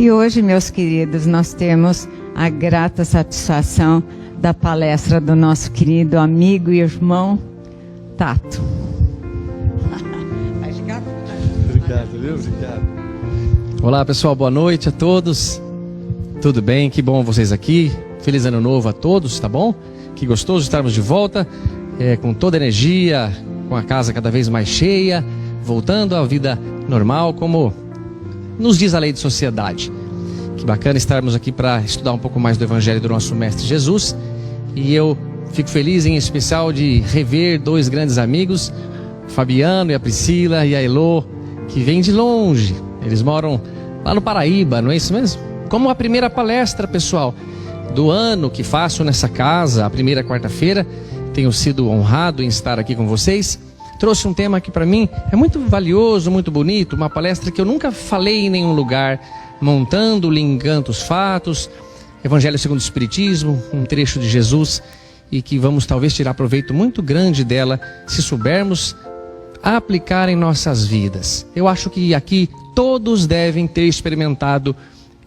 E hoje, meus queridos, nós temos a grata satisfação da palestra do nosso querido amigo e irmão Tato. Obrigado, viu? Obrigado. Olá, pessoal, boa noite a todos. Tudo bem? Que bom vocês aqui. Feliz ano novo a todos, tá bom? Que gostoso estarmos de volta, com toda a energia, com a casa cada vez mais cheia, voltando à vida normal, como nos diz a lei de sociedade. Que bacana estarmos aqui para estudar um pouco mais do Evangelho do nosso Mestre Jesus. E eu fico feliz em especial de rever dois grandes amigos, o Fabiano e a Priscila e a Elô, que vêm de longe. Eles moram lá no Paraíba, não é isso mesmo? Como a primeira palestra, pessoal, do ano que faço nessa casa, a primeira quarta-feira, tenho sido honrado em estar aqui com vocês. Trouxe um tema que para mim é muito valioso, muito bonito, uma palestra que eu nunca falei em nenhum lugar, montando, linkando os fatos, Evangelho segundo o Espiritismo, um trecho de Jesus, e que vamos talvez tirar proveito muito grande dela, se soubermos aplicar em nossas vidas. Eu acho que aqui todos devem ter experimentado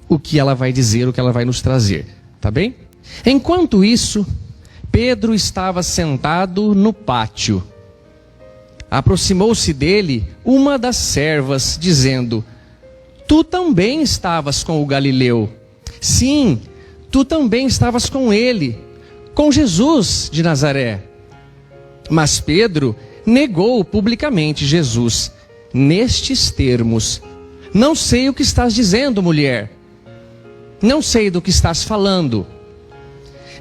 o que ela vai dizer, o que ela vai nos trazer, tá bem? Enquanto isso, Pedro estava sentado no pátio. Aproximou-se dele uma das servas, dizendo: tu também estavas com o Galileu. Sim, tu também estavas com ele, com Jesus de Nazaré. Mas Pedro negou publicamente Jesus, nestes termos: não sei o que estás dizendo, mulher. Não sei do que estás falando.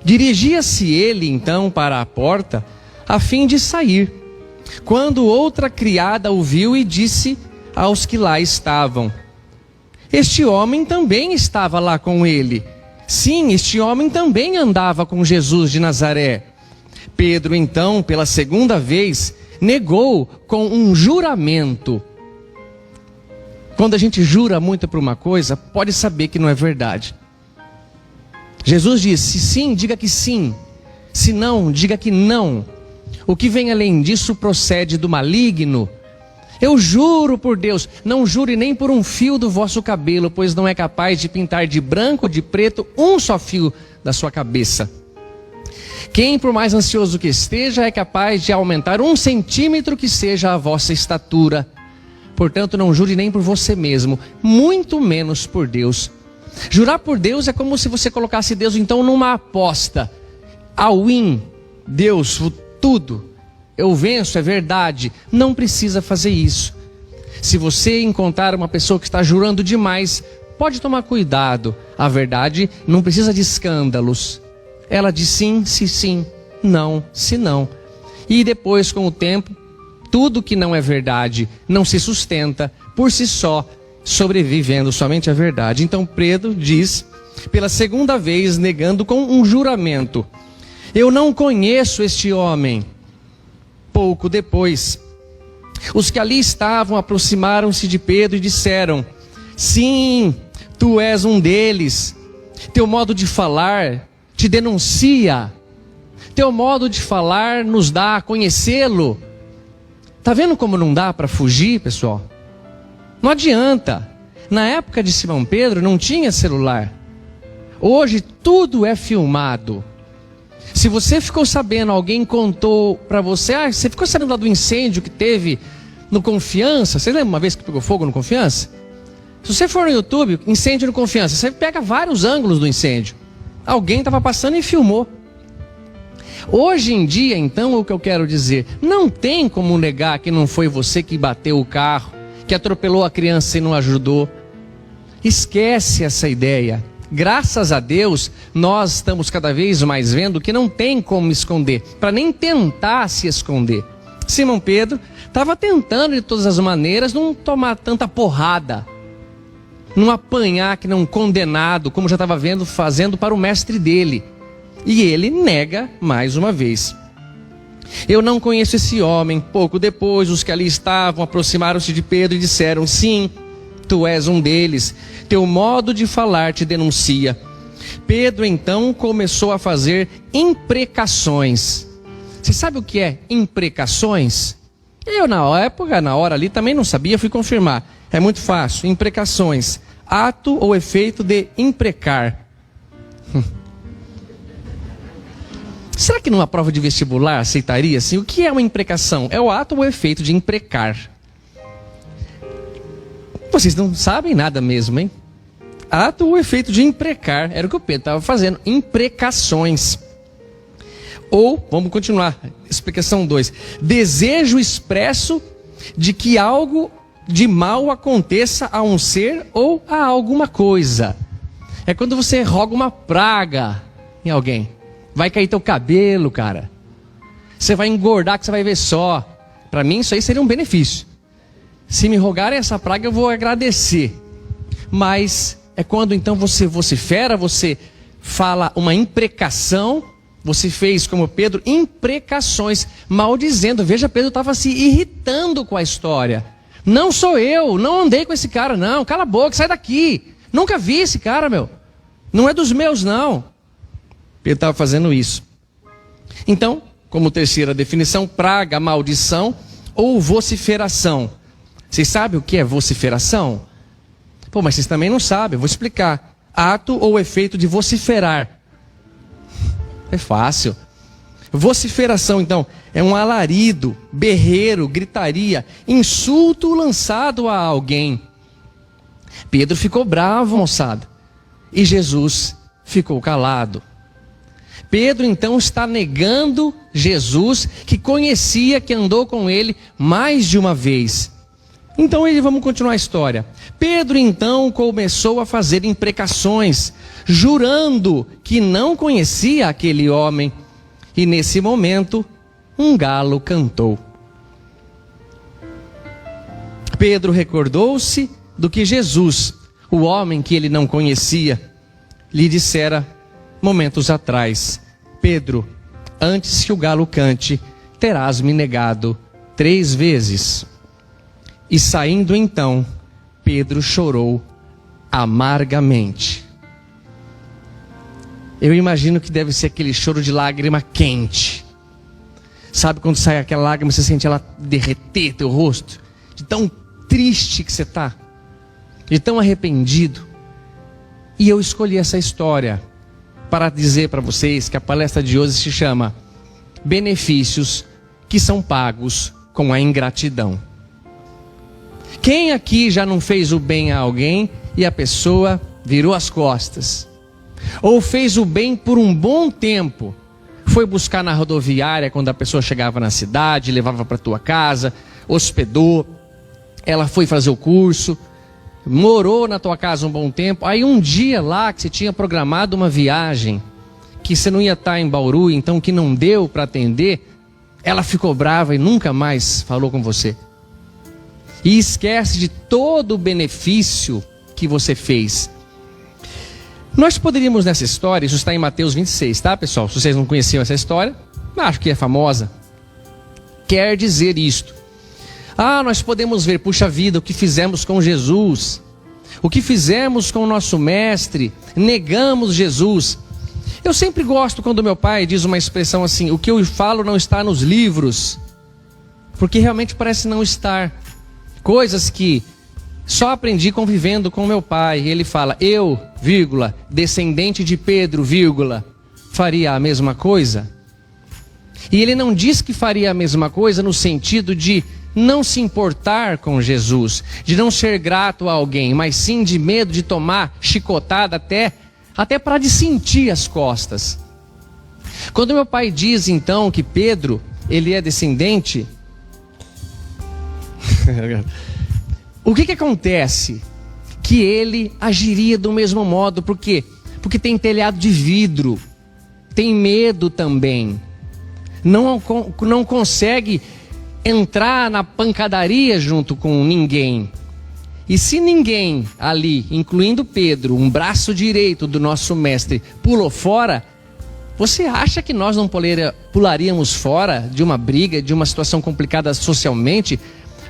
Dirigia-se ele então para a porta, a fim de sair, quando outra criada o viu e disse aos que lá estavam: este homem também estava lá com ele. Sim, este homem também andava com Jesus de Nazaré. Pedro então, pela segunda vez, negou com um juramento. Quando a gente jura muito por uma coisa, pode saber que não é verdade. Jesus disse: se sim, diga que sim. Se não, diga que não. O que vem além disso procede do maligno. Eu juro por Deus, não jure nem por um fio do vosso cabelo, pois não é capaz de pintar de branco ou de preto um só fio da sua cabeça. Quem, por mais ansioso que esteja, é capaz de aumentar 1 centímetro que seja a vossa estatura. Portanto, não jure nem por você mesmo, muito menos por Deus. Jurar por Deus é como se você colocasse Deus então numa aposta. All in, Deus, tudo. Eu venço, é verdade. Não precisa fazer isso. Se você encontrar uma pessoa que está jurando demais, pode tomar cuidado. A verdade não precisa de escândalos. Ela diz sim, se sim, não, se não. E depois, com o tempo, tudo que não é verdade não se sustenta por si só, sobrevivendo somente a verdade. Então Pedro diz, pela segunda vez, negando com um juramento: eu não conheço este homem. Pouco depois, os que ali estavam aproximaram-se de Pedro e disseram: sim, tu és um deles. Teu modo de falar te denuncia. Teu modo de falar nos dá a conhecê-lo. Tá vendo como não dá para fugir, pessoal? Não adianta. Na época de Simão Pedro não tinha celular. Hoje tudo é filmado. Se você ficou sabendo, alguém contou para você, você ficou sabendo lá do incêndio que teve no Confiança? Você lembra uma vez que pegou fogo no Confiança? Se você for no YouTube, incêndio no Confiança, você pega vários ângulos do incêndio. Alguém estava passando e filmou. Hoje em dia, então, o que eu quero dizer, não tem como negar que não foi você que bateu o carro, que atropelou a criança e não ajudou. Esquece essa ideia. Graças a Deus, nós estamos cada vez mais vendo que não tem como esconder, para nem tentar se esconder. Simão Pedro estava tentando de todas as maneiras não tomar tanta porrada, não apanhar que não condenado, como já estava vendo fazendo para o mestre dele. E ele nega mais uma vez. Eu não conheço esse homem. Pouco depois, os que ali estavam aproximaram-se de Pedro e disseram: sim, tu és um deles. Teu modo de falar te denuncia. Pedro então começou a fazer imprecações. Você sabe o que é imprecações? Eu na hora ali também não sabia, fui confirmar. É muito fácil. Imprecações. Ato ou efeito de imprecar. Será que numa prova de vestibular aceitaria assim? O que é uma imprecação? É o ato ou o efeito de imprecar. Vocês não sabem nada mesmo, hein? Ato ou efeito de imprecar. Era o que o Pedro estava fazendo. Imprecações. Ou, vamos continuar. Explicação 2. Desejo expresso de que algo de mal aconteça a um ser ou a alguma coisa. É quando você roga uma praga em alguém. Vai cair teu cabelo, cara. Você vai engordar que você vai ver só. Para mim isso aí seria um benefício. Se me rogarem essa praga eu vou agradecer. Mas é quando então você vocifera, você fala uma imprecação. Você fez, como Pedro, imprecações, maldizendo. Veja, Pedro estava se irritando com a história. Não sou eu, não andei com esse cara, não. Cala a boca, sai daqui. Nunca vi esse cara, meu. Não é dos meus, não. Pedro estava fazendo isso. Então, como terceira definição, praga, maldição ou vociferação. Vocês sabem o que é vociferação? Pô, mas vocês também não sabem, eu vou explicar. Ato ou efeito de vociferar. É fácil. Vociferação, então, é um alarido, berreiro, gritaria, insulto lançado a alguém. Pedro ficou bravo, moçada. E Jesus ficou calado. Pedro então está negando Jesus, que conhecia, que andou com ele mais de uma vez. Então vamos continuar a história. Pedro então começou a fazer imprecações, jurando que não conhecia aquele homem. E nesse momento, um galo cantou. Pedro recordou-se do que Jesus, o homem que ele não conhecia, lhe dissera momentos atrás: Pedro, antes que o galo cante, terás me negado 3 vezes. E saindo então, Pedro chorou amargamente. Eu imagino que deve ser aquele choro de lágrima quente. Sabe quando sai aquela lágrima, você sente ela derreter teu rosto? De tão triste que você está, de tão arrependido. E eu escolhi essa história para dizer para vocês que a palestra de hoje se chama Benefícios que são pagos com a ingratidão. Quem aqui já não fez o bem a alguém e a pessoa virou as costas? Ou fez o bem por um bom tempo, foi buscar na rodoviária quando a pessoa chegava na cidade, levava para tua casa, hospedou, ela foi fazer o curso, morou na tua casa um bom tempo, aí um dia lá que você tinha programado uma viagem, que você não ia estar em Bauru, então que não deu para atender, ela ficou brava e nunca mais falou com você. E esquece de todo o benefício que você fez. Nós poderíamos nessa história, isso está em Mateus 26, tá pessoal? Se vocês não conheciam essa história, acho que é famosa. Quer dizer isto: nós podemos ver, puxa vida, o que fizemos com Jesus, o que fizemos com o nosso mestre, negamos Jesus. Eu sempre gosto quando meu pai diz uma expressão assim: o que eu falo não está nos livros, porque realmente parece não estar. Coisas que só aprendi convivendo com meu pai. Ele fala: eu, vírgula, descendente de Pedro, vírgula, faria a mesma coisa. E ele não diz que faria a mesma coisa no sentido de não se importar com Jesus, de não ser grato a alguém, mas sim de medo de tomar chicotada até para de sentir as costas. Quando meu pai diz então que Pedro, ele é descendente, o que acontece? Que ele agiria do mesmo modo. Por quê? Porque tem telhado de vidro, tem medo também, não consegue entrar na pancadaria junto com ninguém. E se ninguém ali, incluindo Pedro, um braço direito do nosso mestre, pulou fora, você acha que nós não pularíamos fora de uma briga, de uma situação complicada socialmente,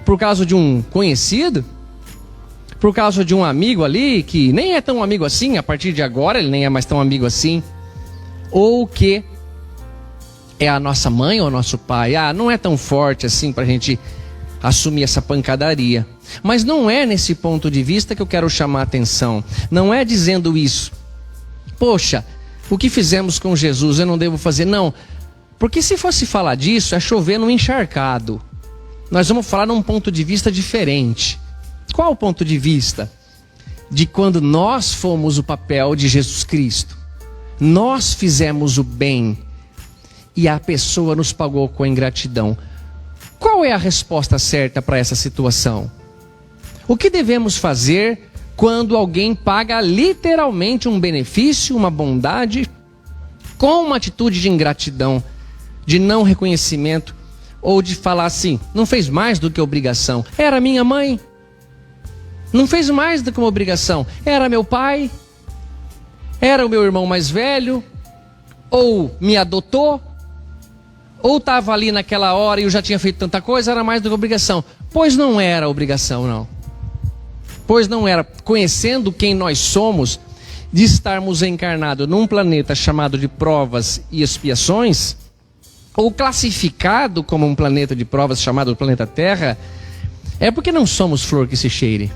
por causa de um conhecido? Por causa de um amigo ali, que nem é tão amigo assim, a partir de agora ele nem é mais tão amigo assim? Ou que é a nossa mãe ou nosso pai? Não é tão forte assim para a gente assumir essa pancadaria. Mas não é nesse ponto de vista que eu quero chamar a atenção. Não é dizendo isso. Poxa, o que fizemos com Jesus eu não devo fazer. Não, porque se fosse falar disso, é chover no encharcado. Nós vamos falar num ponto de vista diferente. Qual o ponto de vista? De quando nós fomos o papel de Jesus Cristo. Nós fizemos o bem e a pessoa nos pagou com ingratidão. Qual é a resposta certa para essa situação? O que devemos fazer quando alguém paga literalmente um benefício, uma bondade, com uma atitude de ingratidão, de não reconhecimento, ou de falar assim, não fez mais do que obrigação, era minha mãe, não fez mais do que uma obrigação, era meu pai, era o meu irmão mais velho, ou me adotou, ou estava ali naquela hora e eu já tinha feito tanta coisa, era mais do que obrigação. Pois não era obrigação, não. Pois não era. Conhecendo quem nós somos, de estarmos encarnados num planeta chamado de provas e expiações, ou classificado como um planeta de provas chamado planeta Terra, é porque não somos flor que se cheire.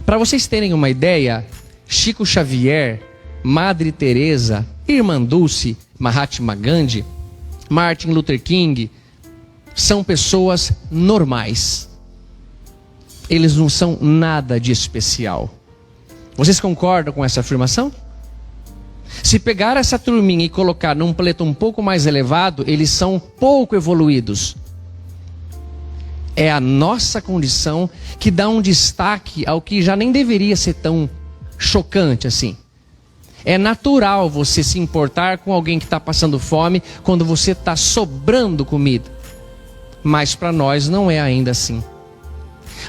Para vocês terem uma ideia, Chico Xavier, Madre Teresa, Irmã Dulce, Mahatma Gandhi, Martin Luther King, são pessoas normais. Eles não são nada de especial. Vocês concordam com essa afirmação? Se pegar essa turminha e colocar num planeta um pouco mais elevado, eles são pouco evoluídos. É a nossa condição que dá um destaque ao que já nem deveria ser tão chocante assim. É natural você se importar com alguém que está passando fome quando você está sobrando comida. Mas para nós não é ainda assim.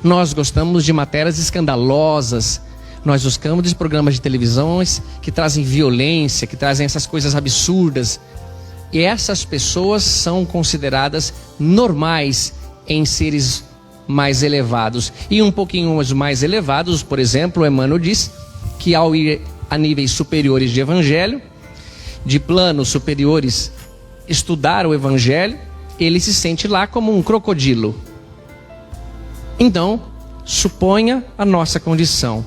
Nós gostamos de matérias escandalosas. Nós gostamos de programas de televisões que trazem violência, que trazem essas coisas absurdas. E essas pessoas são consideradas normais em seres mais elevados. E um pouquinho mais elevados, por exemplo, Emmanuel diz que ao ir a níveis superiores de evangelho, de planos superiores, estudar o evangelho, ele se sente lá como um crocodilo. Então, suponha a nossa condição.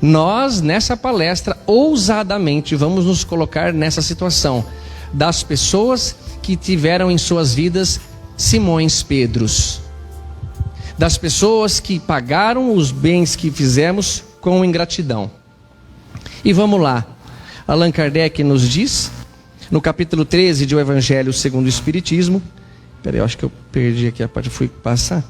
Nós, nessa palestra, ousadamente vamos nos colocar nessa situação das pessoas que tiveram em suas vidas Simões Pedros, das pessoas que pagaram os bens que fizemos com ingratidão. E vamos lá, Allan Kardec nos diz, no capítulo 13 de O Evangelho segundo o Espiritismo, peraí, eu acho que eu perdi aqui a parte, fui passar.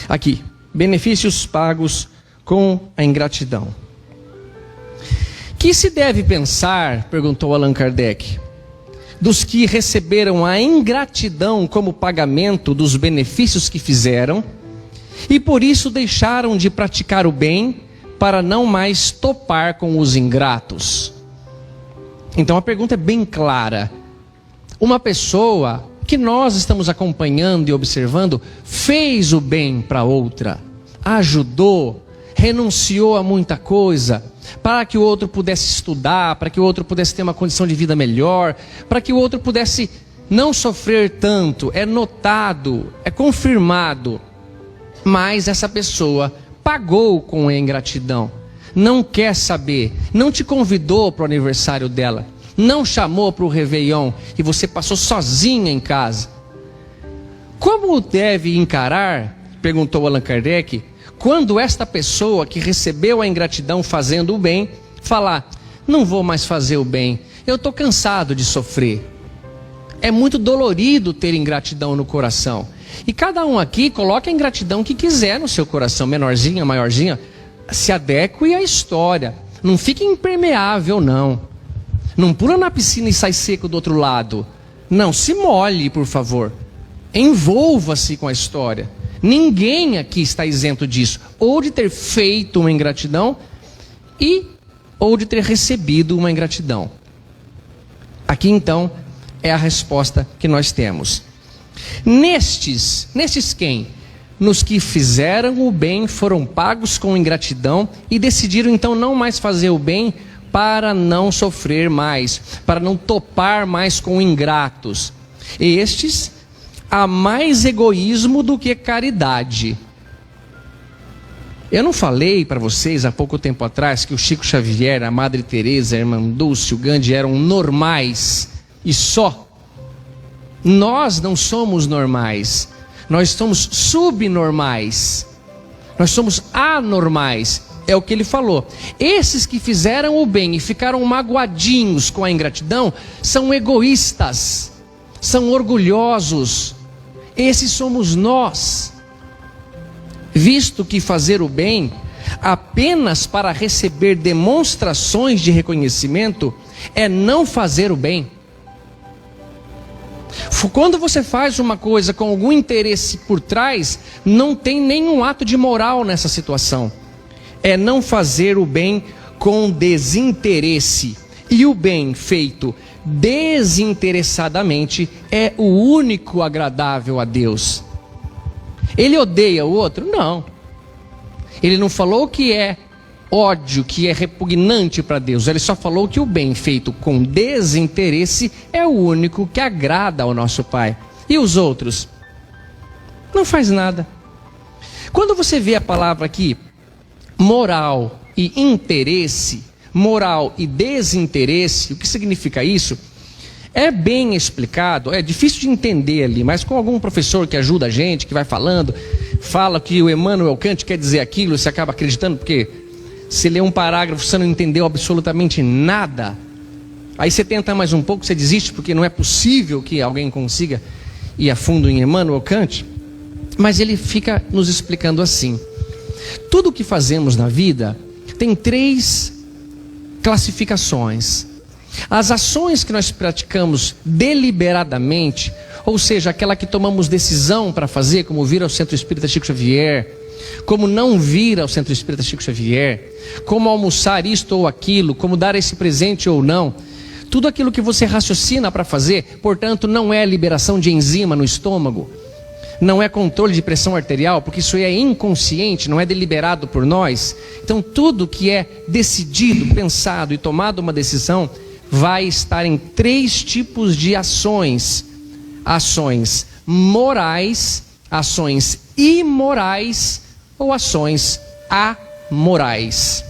Aqui, benefícios pagos com a ingratidão. Que se deve pensar, perguntou Allan Kardec, dos que receberam a ingratidão como pagamento dos benefícios que fizeram, e por isso deixaram de praticar o bem, para não mais topar com os ingratos. Então a pergunta é bem clara. Uma pessoa que nós estamos acompanhando e observando fez o bem para outra, ajudou, renunciou a muita coisa, para que o outro pudesse estudar, para que o outro pudesse ter uma condição de vida melhor, para que o outro pudesse não sofrer tanto. É notado, é confirmado. Mas essa pessoa pagou com a ingratidão, não quer saber, não te convidou para o aniversário dela, não chamou para o Réveillon e você passou sozinha em casa. Como deve encarar, perguntou Allan Kardec, quando esta pessoa que recebeu a ingratidão fazendo o bem, falar, não vou mais fazer o bem, eu estou cansado de sofrer. É muito dolorido ter ingratidão no coração. E cada um aqui coloca a ingratidão que quiser no seu coração, menorzinha, maiorzinha, se adeque à história. Não fique impermeável, não. Não pula na piscina e sai seco do outro lado. Não, se molhe, por favor. Envolva-se com a história. Ninguém aqui está isento disso. Ou de ter feito uma ingratidão, ou de ter recebido uma ingratidão. Aqui então é a resposta que nós temos. Nestes quem? Nos que fizeram o bem, foram pagos com ingratidão e decidiram então não mais fazer o bem para não sofrer mais, para não topar mais com ingratos. Estes há mais egoísmo do que caridade. Eu não falei para vocês há pouco tempo atrás que o Chico Xavier, a Madre Teresa, a Irmã Dulce, o Gandhi eram normais e só? Nós não somos normais, nós somos subnormais, nós somos anormais, é o que ele falou. Esses que fizeram o bem e ficaram magoadinhos com a ingratidão, são egoístas, são orgulhosos. Esses somos nós. Visto que fazer o bem apenas para receber demonstrações de reconhecimento é não fazer o bem. Quando você faz uma coisa com algum interesse por trás, não tem nenhum ato de moral nessa situação. É não fazer o bem com desinteresse. E o bem feito desinteressadamente é o único agradável a Deus. Ele odeia o outro? Não. Ele não falou que é ódio, que é repugnante para Deus. Ele só falou que o bem feito com desinteresse é o único que agrada ao nosso Pai. E os outros? Não faz nada. Quando você vê a palavra aqui, moral e interesse, moral e desinteresse, o que significa isso? É bem explicado, é difícil de entender ali, mas com algum professor que ajuda a gente, que vai falando, fala que o Immanuel Kant quer dizer aquilo, você acaba acreditando, porque se lê um parágrafo você não entendeu absolutamente nada, aí você tenta mais um pouco, você desiste, porque não é possível que alguém consiga ir a fundo em Immanuel Kant, mas ele fica nos explicando assim: tudo o que fazemos na vida tem 3 classificações. As ações que nós praticamos deliberadamente, ou seja, aquela que tomamos decisão para fazer, como vir ao Centro Espírita Chico Xavier, como não vir ao Centro Espírita Chico Xavier, como almoçar isto ou aquilo, como dar esse presente ou não, tudo aquilo que você raciocina para fazer, portanto, não é liberação de enzima no estômago, não é controle de pressão arterial, porque isso é inconsciente, não é deliberado por nós. Então tudo que é decidido, pensado e tomado uma decisão, vai estar em 3 tipos de ações: ações morais, ações imorais ou ações amorais.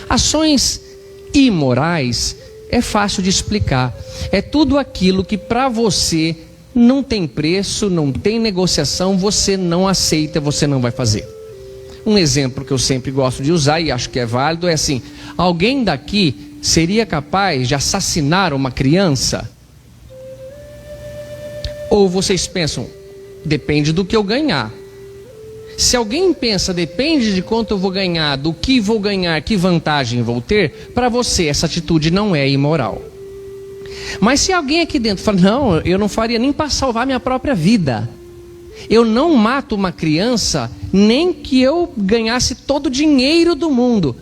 Ações imorais é fácil de explicar, é tudo aquilo que para você não tem preço, não tem negociação, você não aceita, você não vai fazer. Um exemplo que eu sempre gosto de usar e acho que é válido é assim: alguém daqui seria capaz de assassinar uma criança? Ou vocês pensam, depende do que eu ganhar. Se alguém pensa, depende de quanto eu vou ganhar, do que vou ganhar, que vantagem vou ter, para você essa atitude não é imoral. Mas se alguém aqui dentro fala, não, eu não faria nem para salvar minha própria vida, eu não mato uma criança, nem que eu ganhasse todo o dinheiro do mundo,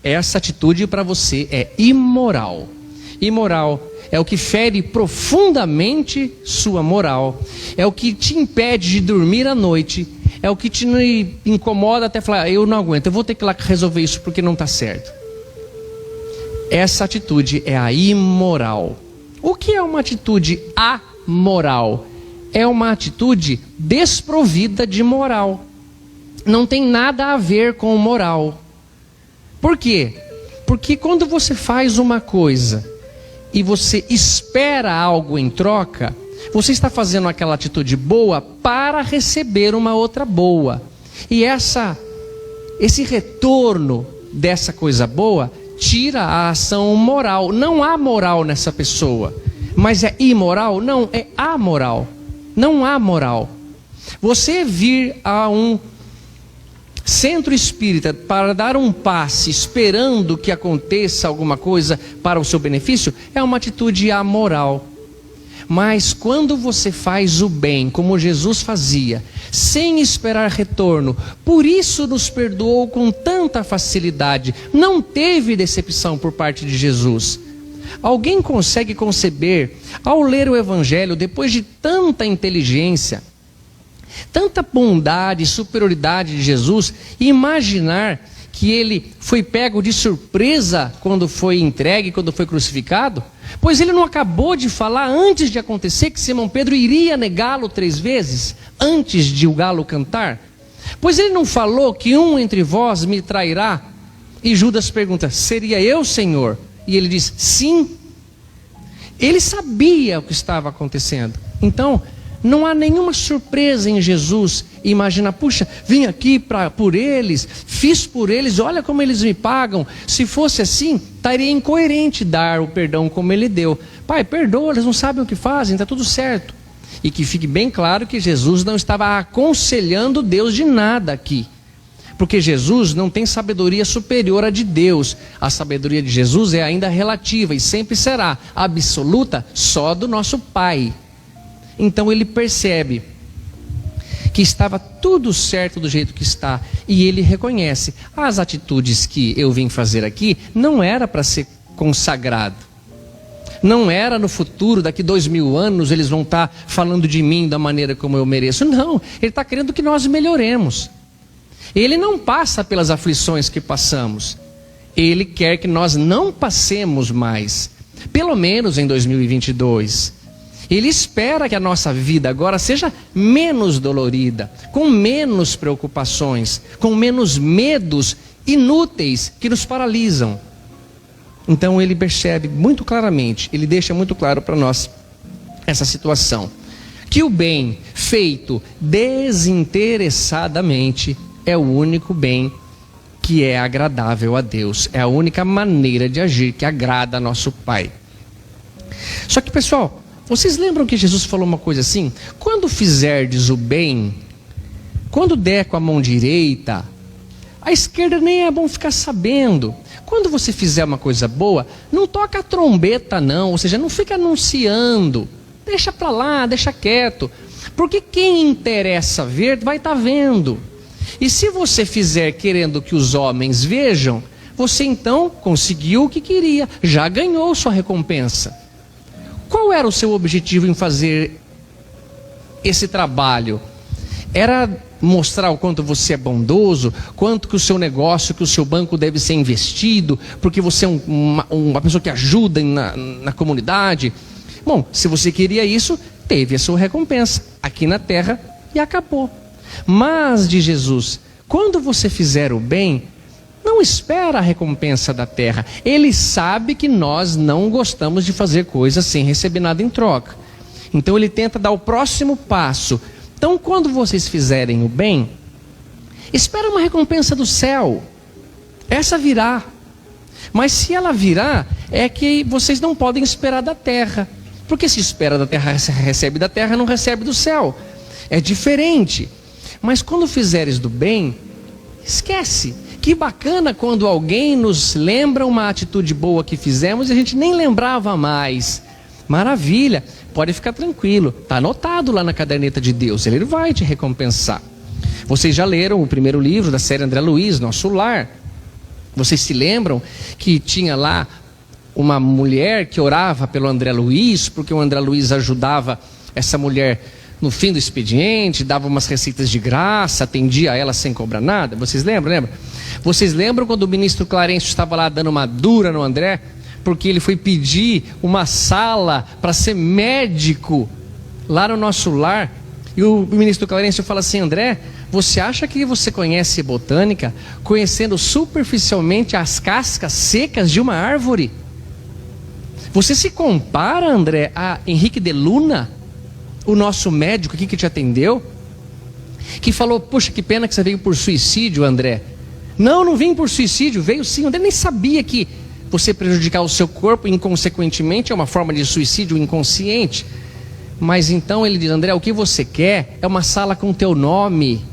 essa atitude para você é imoral. Imoral é o que fere profundamente sua moral, é o que te impede de dormir à noite, é o que te incomoda até falar, eu não aguento, eu vou ter que ir lá resolver isso porque não está certo. Essa atitude é a imoral. O que é uma atitude amoral? É uma atitude desprovida de moral. Não tem nada a ver com moral. Por quê? Porque quando você faz uma coisa e você espera algo em troca, você está fazendo aquela atitude boa para receber uma outra boa. E esse retorno dessa coisa boa tira a ação moral. Não há moral nessa pessoa. Mas é imoral? Não, é amoral. Não há moral. Você vir a um centro espírita para dar um passe esperando que aconteça alguma coisa para o seu benefício é uma atitude amoral. Mas quando você faz o bem como Jesus fazia, sem esperar retorno, por isso nos perdoou com tanta facilidade, não teve decepção por parte de Jesus. Alguém consegue conceber, ao ler o Evangelho, depois de tanta inteligência, tanta bondade e superioridade de Jesus, imaginar que ele foi pego de surpresa quando foi entregue, quando foi crucificado? Pois ele não acabou de falar antes de acontecer que Simão Pedro iria negá-lo 3 vezes, antes de o galo cantar? Pois ele não falou que um entre vós me trairá? E Judas pergunta: seria eu, Senhor? E ele diz: sim. Ele sabia o que estava acontecendo. Então, não há nenhuma surpresa em Jesus imaginar: puxa, vim aqui por eles, fiz por eles, olha como eles me pagam. Se fosse assim, estaria incoerente dar o perdão como ele deu. Pai, perdoa, eles não sabem o que fazem, está tudo certo. E que fique bem claro que Jesus não estava aconselhando Deus de nada aqui. Porque Jesus não tem sabedoria superior à de Deus. A sabedoria de Jesus é ainda relativa e sempre será absoluta só do nosso Pai. Então ele percebe que estava tudo certo do jeito que está. E ele reconhece: as atitudes que eu vim fazer aqui não era para ser consagrado. Não era no futuro, daqui 2000 anos, eles vão estar falando de mim da maneira como eu mereço. Não, ele está querendo que nós melhoremos. Ele não passa pelas aflições que passamos. Ele quer que nós não passemos mais. Pelo menos em 2022. Ele espera que a nossa vida agora seja menos dolorida, com menos preocupações, com menos medos inúteis que nos paralisam. Então ele percebe muito claramente, ele deixa muito claro para nós essa situação. Que o bem feito desinteressadamente é o único bem que é agradável a Deus. É a única maneira de agir que agrada a nosso Pai. Só que, pessoal, vocês lembram que Jesus falou uma coisa assim? Quando fizerdes o bem, quando der com a mão direita, a esquerda nem é bom ficar sabendo. Quando você fizer uma coisa boa, não toca a trombeta não, ou seja, não fica anunciando. Deixa para lá, deixa quieto. Porque quem interessa ver, vai estar vendo. E se você fizer querendo que os homens vejam, você então conseguiu o que queria, já ganhou sua recompensa. Qual era o seu objetivo em fazer esse trabalho? Era mostrar o quanto você é bondoso, quanto que o seu negócio, que o seu banco deve ser investido, porque você é uma pessoa que ajuda na comunidade. Bom, se você queria isso, teve a sua recompensa aqui na terra e acabou. Mas, diz Jesus, quando você fizer o bem, não espera a recompensa da terra. Ele sabe que nós não gostamos de fazer coisas sem receber nada em troca. Então ele tenta dar o próximo passo. Então quando vocês fizerem o bem, espera uma recompensa do céu. Essa virá. Mas se ela virá, é que vocês não podem esperar da terra. Porque se espera da terra, recebe da terra, não recebe do céu. É diferente. Mas quando fizeres do bem, esquece. Que bacana quando alguém nos lembra uma atitude boa que fizemos e a gente nem lembrava mais. Maravilha, pode ficar tranquilo. Está anotado lá na caderneta de Deus, Ele vai te recompensar. Vocês já leram o primeiro livro da série André Luiz, Nosso Lar. Vocês se lembram que tinha lá uma mulher que orava pelo André Luiz, porque o André Luiz ajudava essa mulher no fim do expediente, dava umas receitas de graça, atendia a ela sem cobrar nada. Vocês lembram? Lembra? Vocês lembram quando o ministro Clarencio estava lá dando uma dura no André? Porque ele foi pedir uma sala para ser médico lá no Nosso Lar. E o ministro Clarencio fala assim: André, você acha que você conhece botânica conhecendo superficialmente as cascas secas de uma árvore? Você se compara, André, a Henrique de Luna, o nosso médico aqui que te atendeu, que falou: poxa, que pena que você veio por suicídio, André. Não vim por suicídio, veio sim. O André nem sabia que você prejudicar o seu corpo inconsequentemente é uma forma de suicídio inconsciente. Mas então ele diz: André, o que você quer é uma sala com teu nome.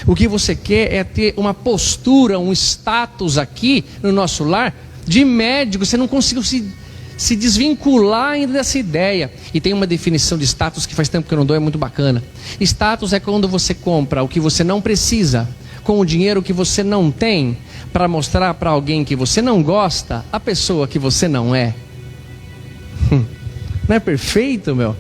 O que você quer é ter uma postura, um status aqui no Nosso Lar de médico. Você não conseguiu se desvincular ainda dessa ideia. E tem uma definição de status que faz tempo que eu não dou, é muito bacana. Status é quando você compra o que você não precisa com o dinheiro que você não tem, para mostrar para alguém que você não gosta a pessoa que você não é. Não é perfeito, meu?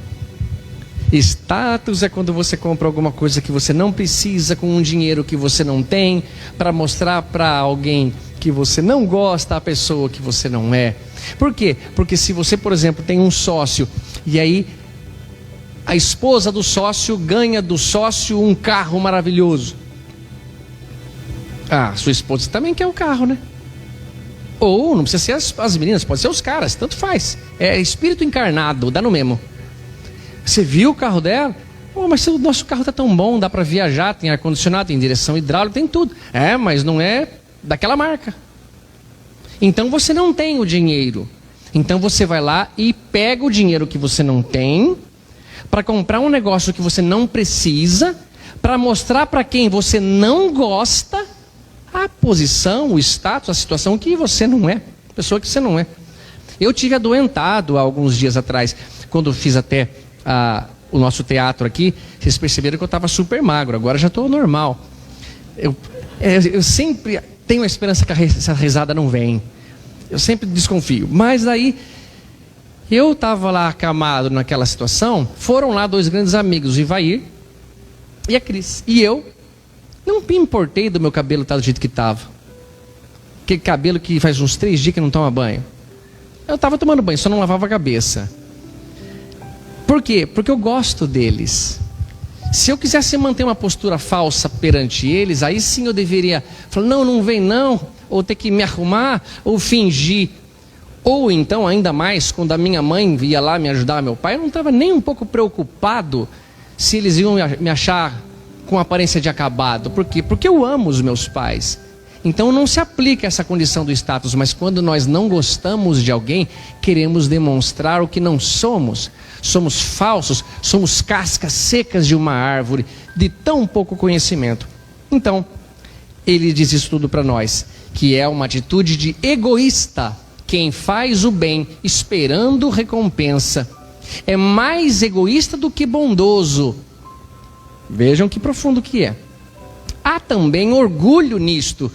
Status é quando você compra alguma coisa que você não precisa com um dinheiro que você não tem, para mostrar para alguém que você não gosta a pessoa que você não é. Por quê? Porque se você, por exemplo, tem um sócio e aí a esposa do sócio ganha do sócio um carro maravilhoso, Ah, sua esposa também quer o carro, né? Ou não precisa ser as meninas, pode ser os caras, tanto faz. É espírito encarnado, dá no mesmo. Você viu o carro dela? Oh, mas o nosso carro tá tão bom, dá para viajar, tem ar-condicionado, tem direção hidráulica, tem tudo. É, mas não é daquela marca. Então você não tem o dinheiro. Então você vai lá e pega o dinheiro que você não tem para comprar um negócio que você não precisa, para mostrar para quem você não gosta a posição, o status, a situação que você não é, pessoa que você não é. Eu tive adoentado há alguns dias atrás, quando fiz até o nosso teatro aqui, vocês perceberam que eu estava super magro, agora já estou normal. Eu sempre tenho a esperança que essa risada não vem. Eu sempre desconfio. Mas aí, eu estava lá acamado naquela situação, foram lá 2 grandes amigos, o Ivair e a Cris. E eu não me importei do meu cabelo estar do jeito que estava. Aquele cabelo que faz uns 3 dias que não toma banho. Eu estava tomando banho, só não lavava a cabeça. Por quê? Porque eu gosto deles. Se eu quisesse manter uma postura falsa perante eles, aí sim eu deveria falar, não vem não, ou ter que me arrumar, ou fingir. Ou então, ainda mais, quando a minha mãe ia lá me ajudar, meu pai, eu não estava nem um pouco preocupado se eles iam me achar com aparência de acabado. Por quê? Porque eu amo os meus pais. Então não se aplica essa condição do status, mas quando nós não gostamos de alguém, queremos demonstrar o que não somos. Somos falsos, somos cascas secas de uma árvore, de tão pouco conhecimento. Então, ele diz isso tudo para nós, que é uma atitude de egoísta. Quem faz o bem esperando recompensa é mais egoísta do que bondoso. Vejam que profundo que é. Há também orgulho nisto,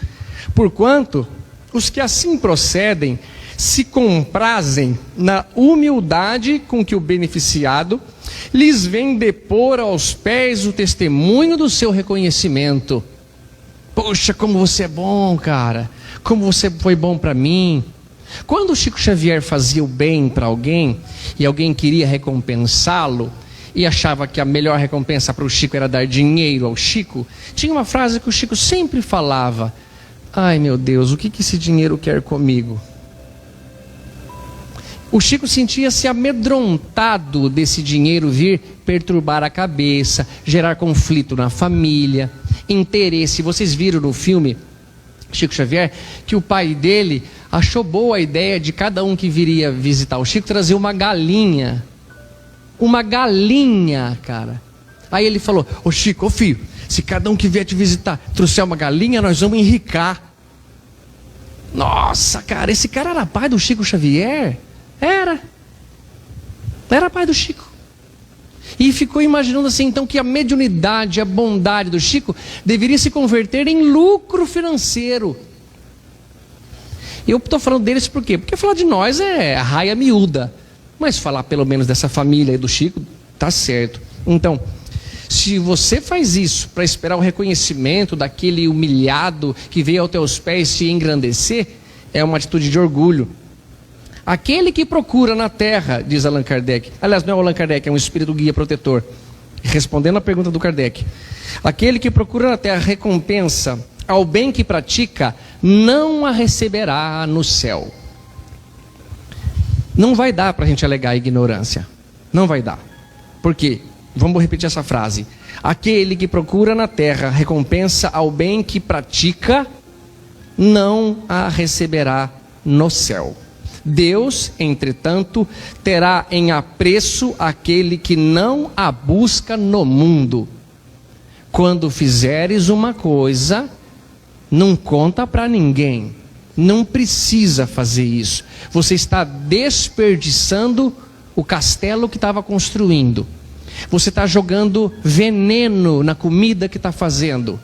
porquanto os que assim procedem se comprazem na humildade com que o beneficiado lhes vem depor aos pés o testemunho do seu reconhecimento. Poxa, como você é bom, cara. Como você foi bom para mim. Quando o Chico Xavier fazia o bem para alguém e alguém queria recompensá-lo e achava que a melhor recompensa para o Chico era dar dinheiro ao Chico, tinha uma frase que o Chico sempre falava: ai meu Deus, o que esse dinheiro quer comigo? O Chico sentia-se amedrontado desse dinheiro vir perturbar a cabeça, gerar conflito na família, interesse. Vocês viram no filme Chico Xavier que o pai dele achou boa a ideia de cada um que viria visitar o Chico trazer uma galinha. Uma galinha, cara. Aí ele falou: ô Chico, ô filho, se cada um que vier te visitar trouxer uma galinha, nós vamos enricar. Nossa, cara, esse cara era pai do Chico Xavier? Era pai do Chico. E ficou imaginando assim, então, que a mediunidade, a bondade do Chico deveria se converter em lucro financeiro. Eu estou falando deles por quê? Porque falar de nós é a raia miúda. Mas falar pelo menos dessa família aí do Chico, tá certo. Então, se você faz isso para esperar o reconhecimento daquele humilhado que veio aos teus pés se engrandecer, é uma atitude de orgulho. Aquele que procura na terra, diz Allan Kardec, aliás não é o Allan Kardec, é um espírito guia protetor, respondendo a pergunta do Kardec, aquele que procura na terra recompensa ao bem que pratica, não a receberá no céu. Não vai dar para a gente alegar ignorância, não vai dar. Por quê? Vamos repetir essa frase: aquele que procura na terra recompensa ao bem que pratica, não a receberá no céu. Deus, entretanto, terá em apreço aquele que não a busca no mundo. Quando fizeres uma coisa, não conta para ninguém. Não precisa fazer isso. Você está desperdiçando o castelo que estava construindo. Você está jogando veneno na comida que está fazendo.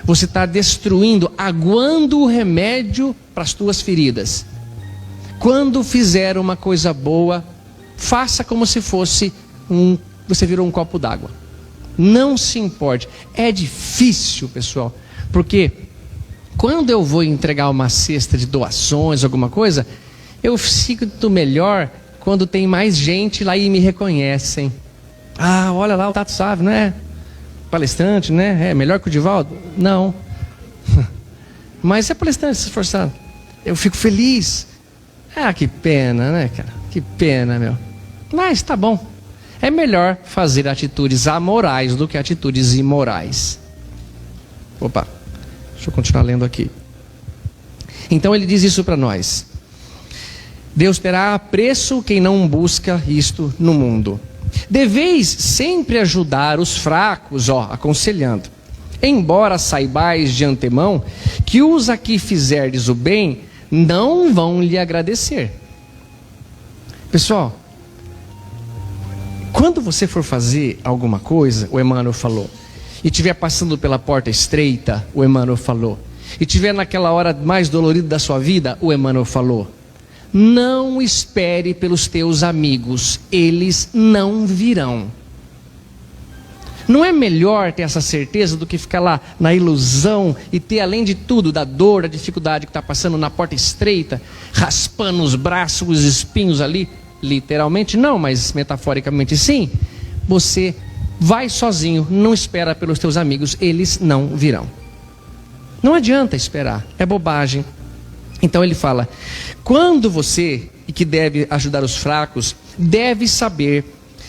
Você está destruindo, aguando o remédio para as tuas feridas. Quando fizer uma coisa boa, faça como se fosse você virou um copo d'água. Não se importe. É difícil, pessoal, porque quando eu vou entregar uma cesta de doações, alguma coisa, eu sinto melhor quando tem mais gente lá e me reconhecem. Ah, olha lá o Tato Sávio, não é? Palestrante, né? É melhor que o Divaldo? Não. Mas é palestrar se esforçando. Eu fico feliz. Ah, que pena, né, cara? Que pena, meu. Mas tá bom. É melhor fazer atitudes amorais do que atitudes imorais. Opa, deixa eu continuar lendo aqui. Então ele diz isso para nós. Deus terá apreço quem não busca isto no mundo. Deveis sempre ajudar os fracos, aconselhando. Embora saibais de antemão que os a que fizerdes o bem não vão lhe agradecer. Pessoal, quando você for fazer alguma coisa, o Emmanuel falou, e estiver passando pela porta estreita, o Emmanuel falou, e estiver naquela hora mais dolorida da sua vida, o Emmanuel falou, não espere pelos teus amigos, eles não virão. Não é melhor ter essa certeza do que ficar lá na ilusão e ter, além de tudo, da dor, da dificuldade que está passando na porta estreita, raspando os braços, os espinhos ali, literalmente não, mas metaforicamente sim. Você vai sozinho, não espera pelos teus amigos, eles não virão. Não adianta esperar, é bobagem. Então ele fala, quando você, e que deve ajudar os fracos, deve saber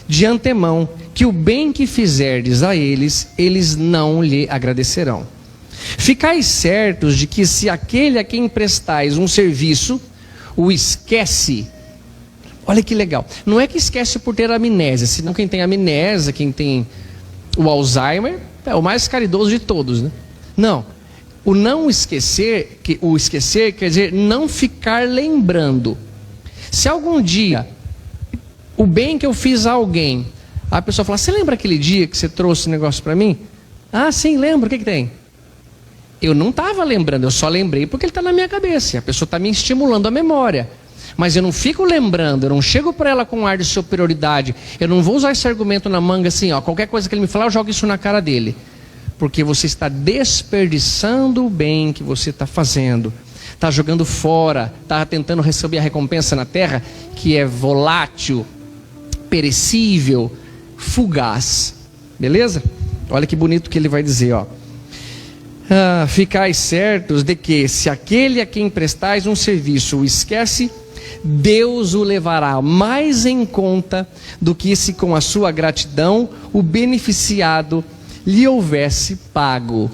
de antemão que o bem que fizerdes a eles, eles não lhe agradecerão. Ficais certos de que se aquele a quem prestais um serviço, o esquece. Olha que legal, não é que esquece por ter amnésia, senão quem tem amnésia, quem tem o Alzheimer, é o mais caridoso de todos, né? Não. O não esquecer, o esquecer quer dizer não ficar lembrando. Se algum dia o bem que eu fiz a alguém, a pessoa fala, você lembra aquele dia que você trouxe o negócio para mim? Ah, sim, lembro, o que tem? Eu não estava lembrando, eu só lembrei porque ele está na minha cabeça. A pessoa está me estimulando a memória. Mas eu não fico lembrando, eu não chego para ela com um ar de superioridade. Eu não vou usar esse argumento na manga assim, qualquer coisa que ele me falar, eu jogo isso na cara dele. Porque você está desperdiçando o bem que você está fazendo. Está jogando fora, está tentando receber a recompensa na terra, que é volátil, perecível, fugaz. Beleza? Olha que bonito que ele vai dizer, ficais certos de que se aquele a quem prestais um serviço o esquece, Deus o levará mais em conta do que se com a sua gratidão o beneficiado lhe houvesse pago.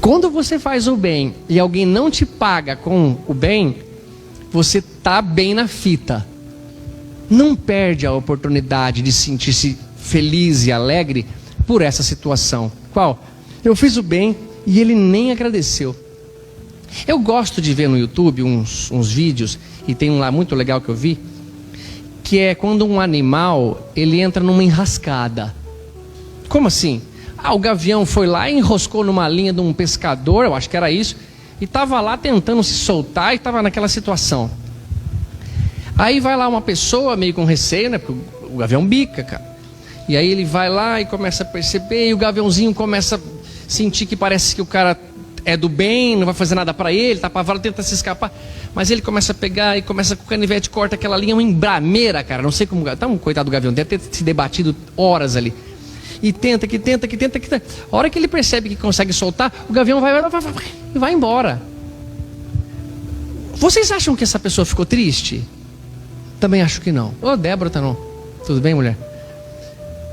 Quando você faz o bem e alguém não te paga com o bem, você está bem na fita. Não perde a oportunidade de sentir-se feliz e alegre por essa situação. Qual? Eu fiz o bem e ele nem agradeceu. Eu gosto de ver no YouTube uns vídeos, e tem um lá muito legal que eu vi, que é quando um animal, ele entra numa enrascada. Como assim? O gavião foi lá e enroscou numa linha de um pescador, eu acho que era isso, e estava lá tentando se soltar e estava naquela situação. Aí vai lá uma pessoa meio com receio, né? Porque o gavião bica, cara. E aí ele vai lá e começa a perceber, e o gaviãozinho começa a sentir que parece que o cara é do bem, não vai fazer nada para ele, tá apavorado, tenta se escapar. Mas ele começa a pegar e começa com o canivete, corta aquela linha, uma embrameira, cara. Não sei como. Tá um coitado do gavião, deve ter se debatido horas ali. E tenta. A hora que ele percebe que consegue soltar, o gavião vai embora. Vocês acham que essa pessoa ficou triste? Também acho que não. Débora, tá não. Tudo bem, mulher?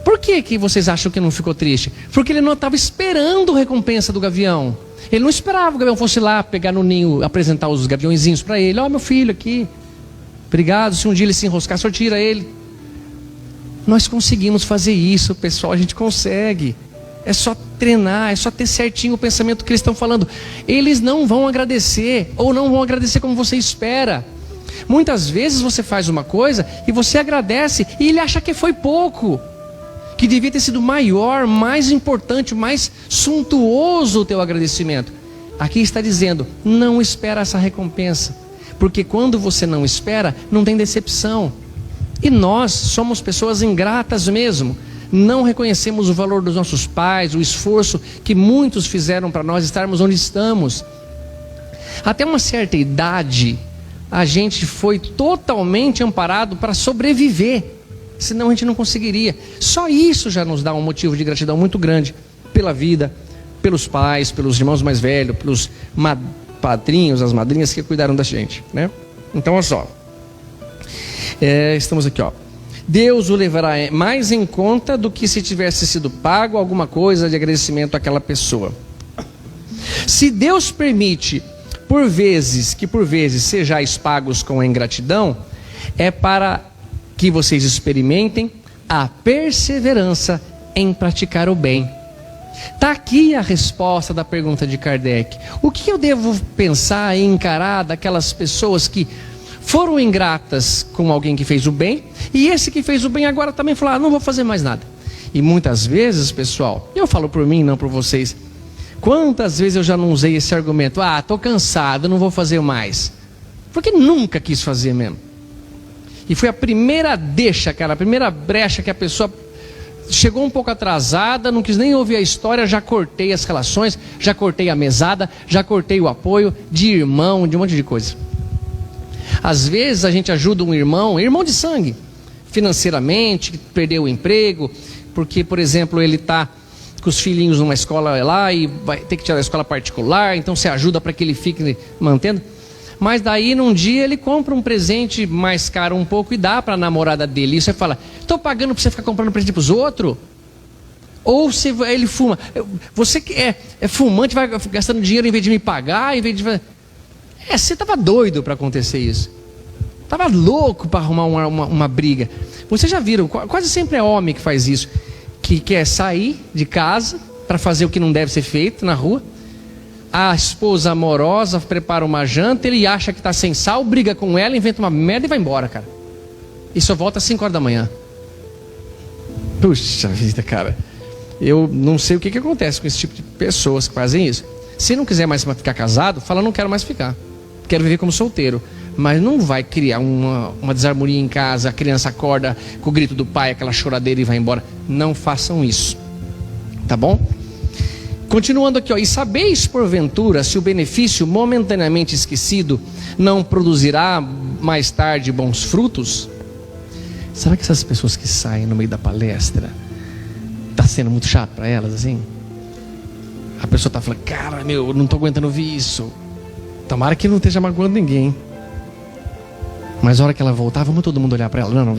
Por que vocês acham que não ficou triste? Porque ele não estava esperando a recompensa do gavião. Ele não esperava que o gavião fosse lá, pegar no ninho, apresentar os gaviõezinhos para ele. Meu filho aqui. Obrigado, se um dia ele se enroscar, o senhor tira ele. Nós conseguimos fazer isso, pessoal, a gente consegue. É só treinar, é só ter certinho o pensamento que eles estão falando. Eles não vão agradecer, ou não vão agradecer como você espera. Muitas vezes você faz uma coisa e você agradece e ele acha que foi pouco, que devia ter sido maior, mais importante, mais suntuoso o teu agradecimento. Aqui está dizendo, não espera essa recompensa, porque quando você não espera, não tem decepção. E nós somos pessoas ingratas mesmo. Não reconhecemos o valor dos nossos pais, o esforço que muitos fizeram para nós estarmos onde estamos. Até uma certa idade, a gente foi totalmente amparado para sobreviver. Senão a gente não conseguiria. Só isso já nos dá um motivo de gratidão muito grande pela vida, pelos pais, pelos irmãos mais velhos, pelos padrinhos, as madrinhas que cuidaram da gente, né? Então, olha só. Estamos aqui, ó. Deus o levará mais em conta do que se tivesse sido pago alguma coisa de agradecimento àquela pessoa. Se Deus permite, por vezes sejais pagos com a ingratidão, é para que vocês experimentem a perseverança em praticar o bem. Está aqui a resposta da pergunta de Kardec. O que eu devo pensar e encarar daquelas pessoas que foram ingratas com alguém que fez o bem, e esse que fez o bem agora também falou, não vou fazer mais nada. E muitas vezes, pessoal, eu falo por mim, não por vocês, quantas vezes eu já não usei esse argumento, estou cansado, não vou fazer mais, porque nunca quis fazer mesmo. E foi a primeira deixa, cara, a primeira brecha que a pessoa chegou um pouco atrasada, não quis nem ouvir a história, já cortei as relações, já cortei a mesada, já cortei o apoio de irmão, de um monte de coisa. Às vezes a gente ajuda um irmão de sangue, financeiramente, que perdeu o emprego, porque, por exemplo, ele está com os filhinhos numa escola lá e vai ter que tirar da escola particular, então você ajuda para que ele fique mantendo. Mas daí num dia ele compra um presente mais caro um pouco e dá para a namorada dele. E você fala, estou pagando para você ficar comprando presente para os outros? Ou se ele fuma, você que é fumante, vai gastando dinheiro em vez de me pagar, em vez de... você estava doido para acontecer isso. Estava louco para arrumar uma briga. Vocês já viram, quase sempre é homem que faz isso. Que quer sair de casa para fazer o que não deve ser feito na rua. A esposa amorosa prepara uma janta, ele acha que está sem sal, briga com ela, inventa uma merda e vai embora, cara. E só volta às 5 horas da manhã. Puxa vida, cara. Eu não sei o que acontece com esse tipo de pessoas que fazem isso. Se não quiser mais ficar casado, fala, não quero mais ficar. Quero viver como solteiro. Mas não vai criar uma desarmonia em casa, a criança acorda com o grito do pai, aquela choradeira e vai embora. Não façam isso. Tá bom? Continuando aqui, ó. E sabeis porventura se o benefício momentaneamente esquecido não produzirá mais tarde bons frutos? Será que essas pessoas que saem no meio da palestra está sendo muito chato para elas assim? A pessoa está falando, cara, eu não estou aguentando ouvir isso. Tomara que não esteja magoando ninguém. Mas a hora que ela voltar, vamos todo mundo olhar para ela. Não.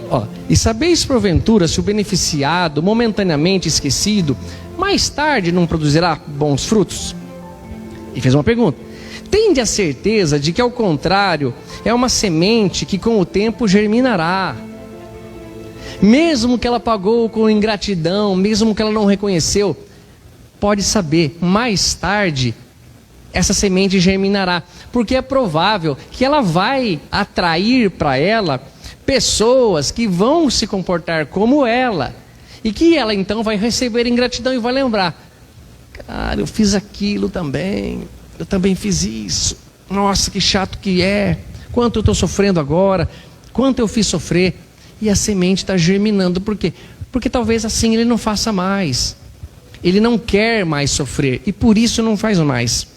Ó, e sabeis porventura se o beneficiado momentaneamente esquecido mais tarde não produzirá bons frutos? E fez uma pergunta. Tende a certeza de que ao contrário é uma semente que com o tempo germinará. Mesmo que ela pagou com ingratidão, mesmo que ela não reconheceu, pode saber, mais tarde essa semente germinará, porque é provável que ela vai atrair para ela pessoas que vão se comportar como ela, e que ela então vai receber ingratidão e vai lembrar, cara, eu fiz aquilo também, eu também fiz isso, nossa, que chato que é, quanto eu estou sofrendo agora, quanto eu fiz sofrer, e a semente está germinando. Por quê? Porque talvez assim ele não faça mais, ele não quer mais sofrer, e por isso não faz mais.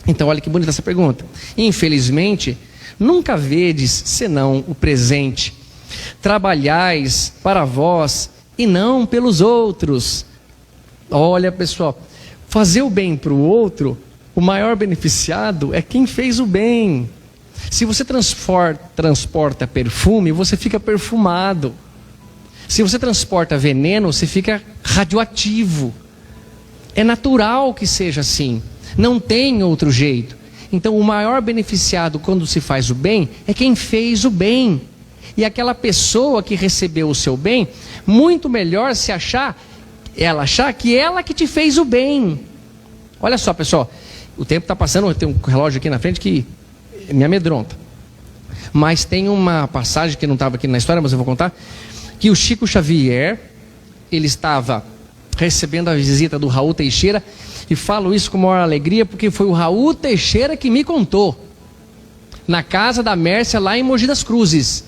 Então olha que bonita essa pergunta. Infelizmente, nunca vedes senão o presente. Trabalhais para vós e não pelos outros. Olha, pessoal, fazer o bem para o outro, o maior beneficiado é quem fez o bem. Se você transporta perfume, você fica perfumado. Se você transporta veneno, você fica radioativo. É natural que seja assim. Não tem outro jeito. Então o maior beneficiado quando se faz o bem é quem fez o bem. E aquela pessoa que recebeu o seu bem, muito melhor se ela achar que ela que te fez o bem. Olha só, pessoal, o tempo está passando, tem um relógio aqui na frente que me amedronta. Mas tem uma passagem que não estava aqui na história, mas eu vou contar, que o Chico Xavier, ele estava recebendo a visita do Raul Teixeira, e falo isso com maior alegria, porque foi o Raul Teixeira que me contou, na casa da Mércia, lá em Mogi das Cruzes.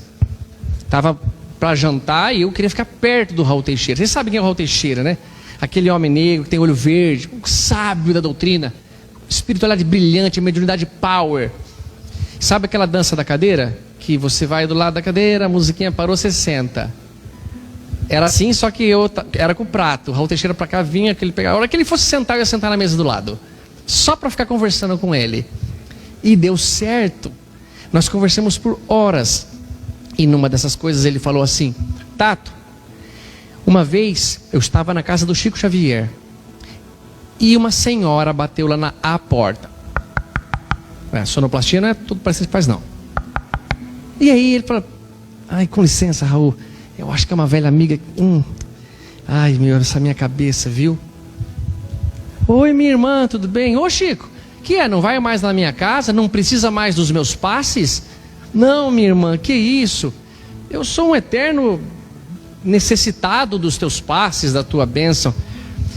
Estava para jantar e eu queria ficar perto do Raul Teixeira. Vocês sabem quem é o Raul Teixeira, né? Aquele homem negro que tem olho verde, um sábio da doutrina, espiritualidade brilhante, mediunidade power. Sabe aquela dança da cadeira? Que você vai do lado da cadeira, a musiquinha parou, você senta. Era assim, só que eu era com o prato. O Raul Teixeira pra cá vinha, que ele pegava. A hora que ele fosse sentar, eu ia sentar na mesa do lado. Só para ficar conversando com ele. E deu certo. Nós conversamos por horas. E numa dessas coisas ele falou assim: Tato, uma vez eu estava na casa do Chico Xavier. E uma senhora bateu lá na porta. Sonoplastia não é tudo parecido que faz, não. E aí ele falou: ai, com licença, Raul, eu acho que é uma velha amiga. Ai, essa minha cabeça, viu? Oi, minha irmã, tudo bem? Ô, Chico, que é? Não vai mais na minha casa? Não precisa mais dos meus passes? Não, minha irmã, que isso? Eu sou um eterno necessitado dos teus passes, da tua bênção.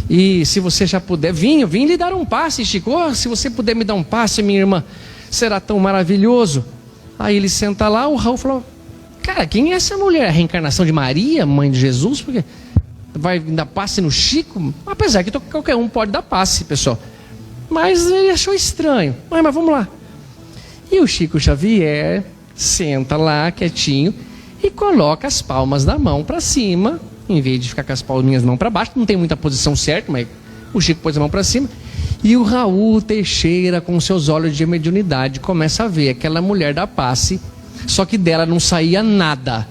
E se você já puder, vim lhe dar um passe, Chico. Oh, se você puder me dar um passe, minha irmã, será tão maravilhoso. Aí ele senta lá, o Raul falou: cara, quem é essa mulher? A reencarnação de Maria, mãe de Jesus? Porque vai dar passe no Chico? Apesar que qualquer um pode dar passe, pessoal. Mas ele achou estranho. Mas vamos lá. E o Chico Xavier senta lá quietinho e coloca as palmas da mão para cima, em vez de ficar com as palminhas da mão para baixo. Não tem muita posição certa, mas o Chico pôs a mão para cima. E o Raul Teixeira, com seus olhos de mediunidade, começa a ver aquela mulher dar passe. Só que dela não saía nada,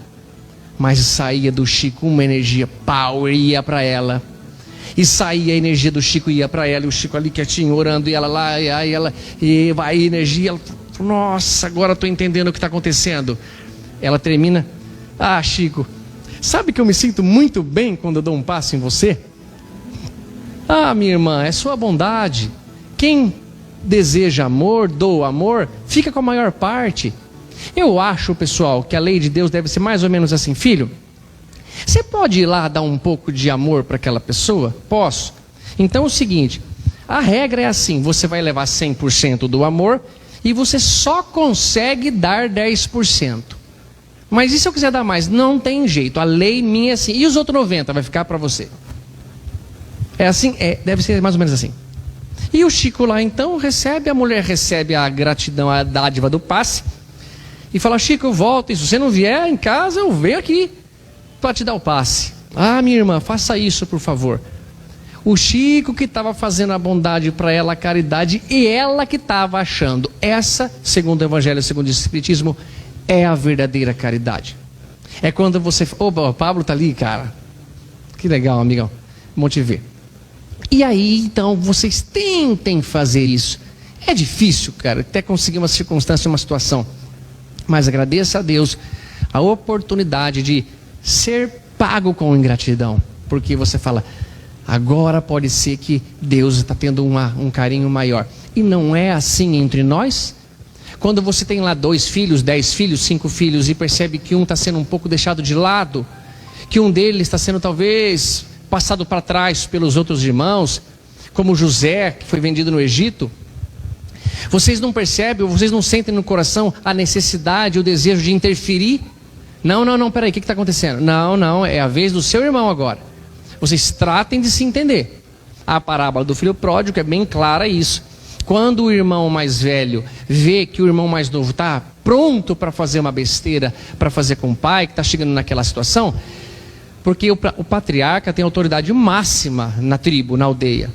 mas saía do Chico uma energia power e ia para ela. E saía a energia do Chico e ia para ela. E o Chico ali quietinho, orando, e ela lá, e vai a energia. Ela falou: nossa, agora estou entendendo o que está acontecendo. Ela termina: ah, Chico, sabe que eu me sinto muito bem quando eu dou um passo em você? Ah, minha irmã, é sua bondade. Quem deseja amor, doa amor, fica com a maior parte. Eu acho, pessoal, que a lei de Deus deve ser mais ou menos assim: filho, você pode ir lá dar um pouco de amor para aquela pessoa? Posso. Então é o seguinte, a regra é assim: você vai levar 100% do amor e você só consegue dar 10%. Mas e se eu quiser dar mais? Não tem jeito, a lei minha é assim. E os outros 90% vai ficar para você. É assim? Deve ser mais ou menos assim. E o Chico lá então recebe, a mulher recebe a gratidão, a dádiva do passe. E fala: Chico, eu volto, e se você não vier em casa, eu venho aqui para te dar o passe. Ah, minha irmã, faça isso, por favor. O Chico que estava fazendo a bondade para ela, a caridade, e ela que estava achando. Essa, segundo o Evangelho, segundo o Espiritismo, é a verdadeira caridade. É quando você... Opa, o Pablo tá ali, cara. Que legal, amigão. Bom te ver. E aí, então, vocês tentem fazer isso. É difícil, cara, até conseguir uma circunstância, uma situação. Mas agradeça a Deus a oportunidade de ser pago com ingratidão. Porque você fala: agora pode ser que Deus está tendo um carinho maior. E não é assim entre nós? Quando você tem lá 2 filhos, 10 filhos, 5 filhos, e percebe que um está sendo um pouco deixado de lado, que um deles está sendo talvez passado para trás pelos outros irmãos, como José, que foi vendido no Egito, vocês não percebem, ou vocês não sentem no coração a necessidade, o desejo de interferir? Não, peraí, o que está acontecendo? Não, é a vez do seu irmão agora. Vocês tratem de se entender. A parábola do filho pródigo é bem clara isso. Quando o irmão mais velho vê que o irmão mais novo está pronto para fazer uma besteira, para fazer com o pai, que está chegando naquela situação, porque o patriarca tem autoridade máxima na tribo, na aldeia.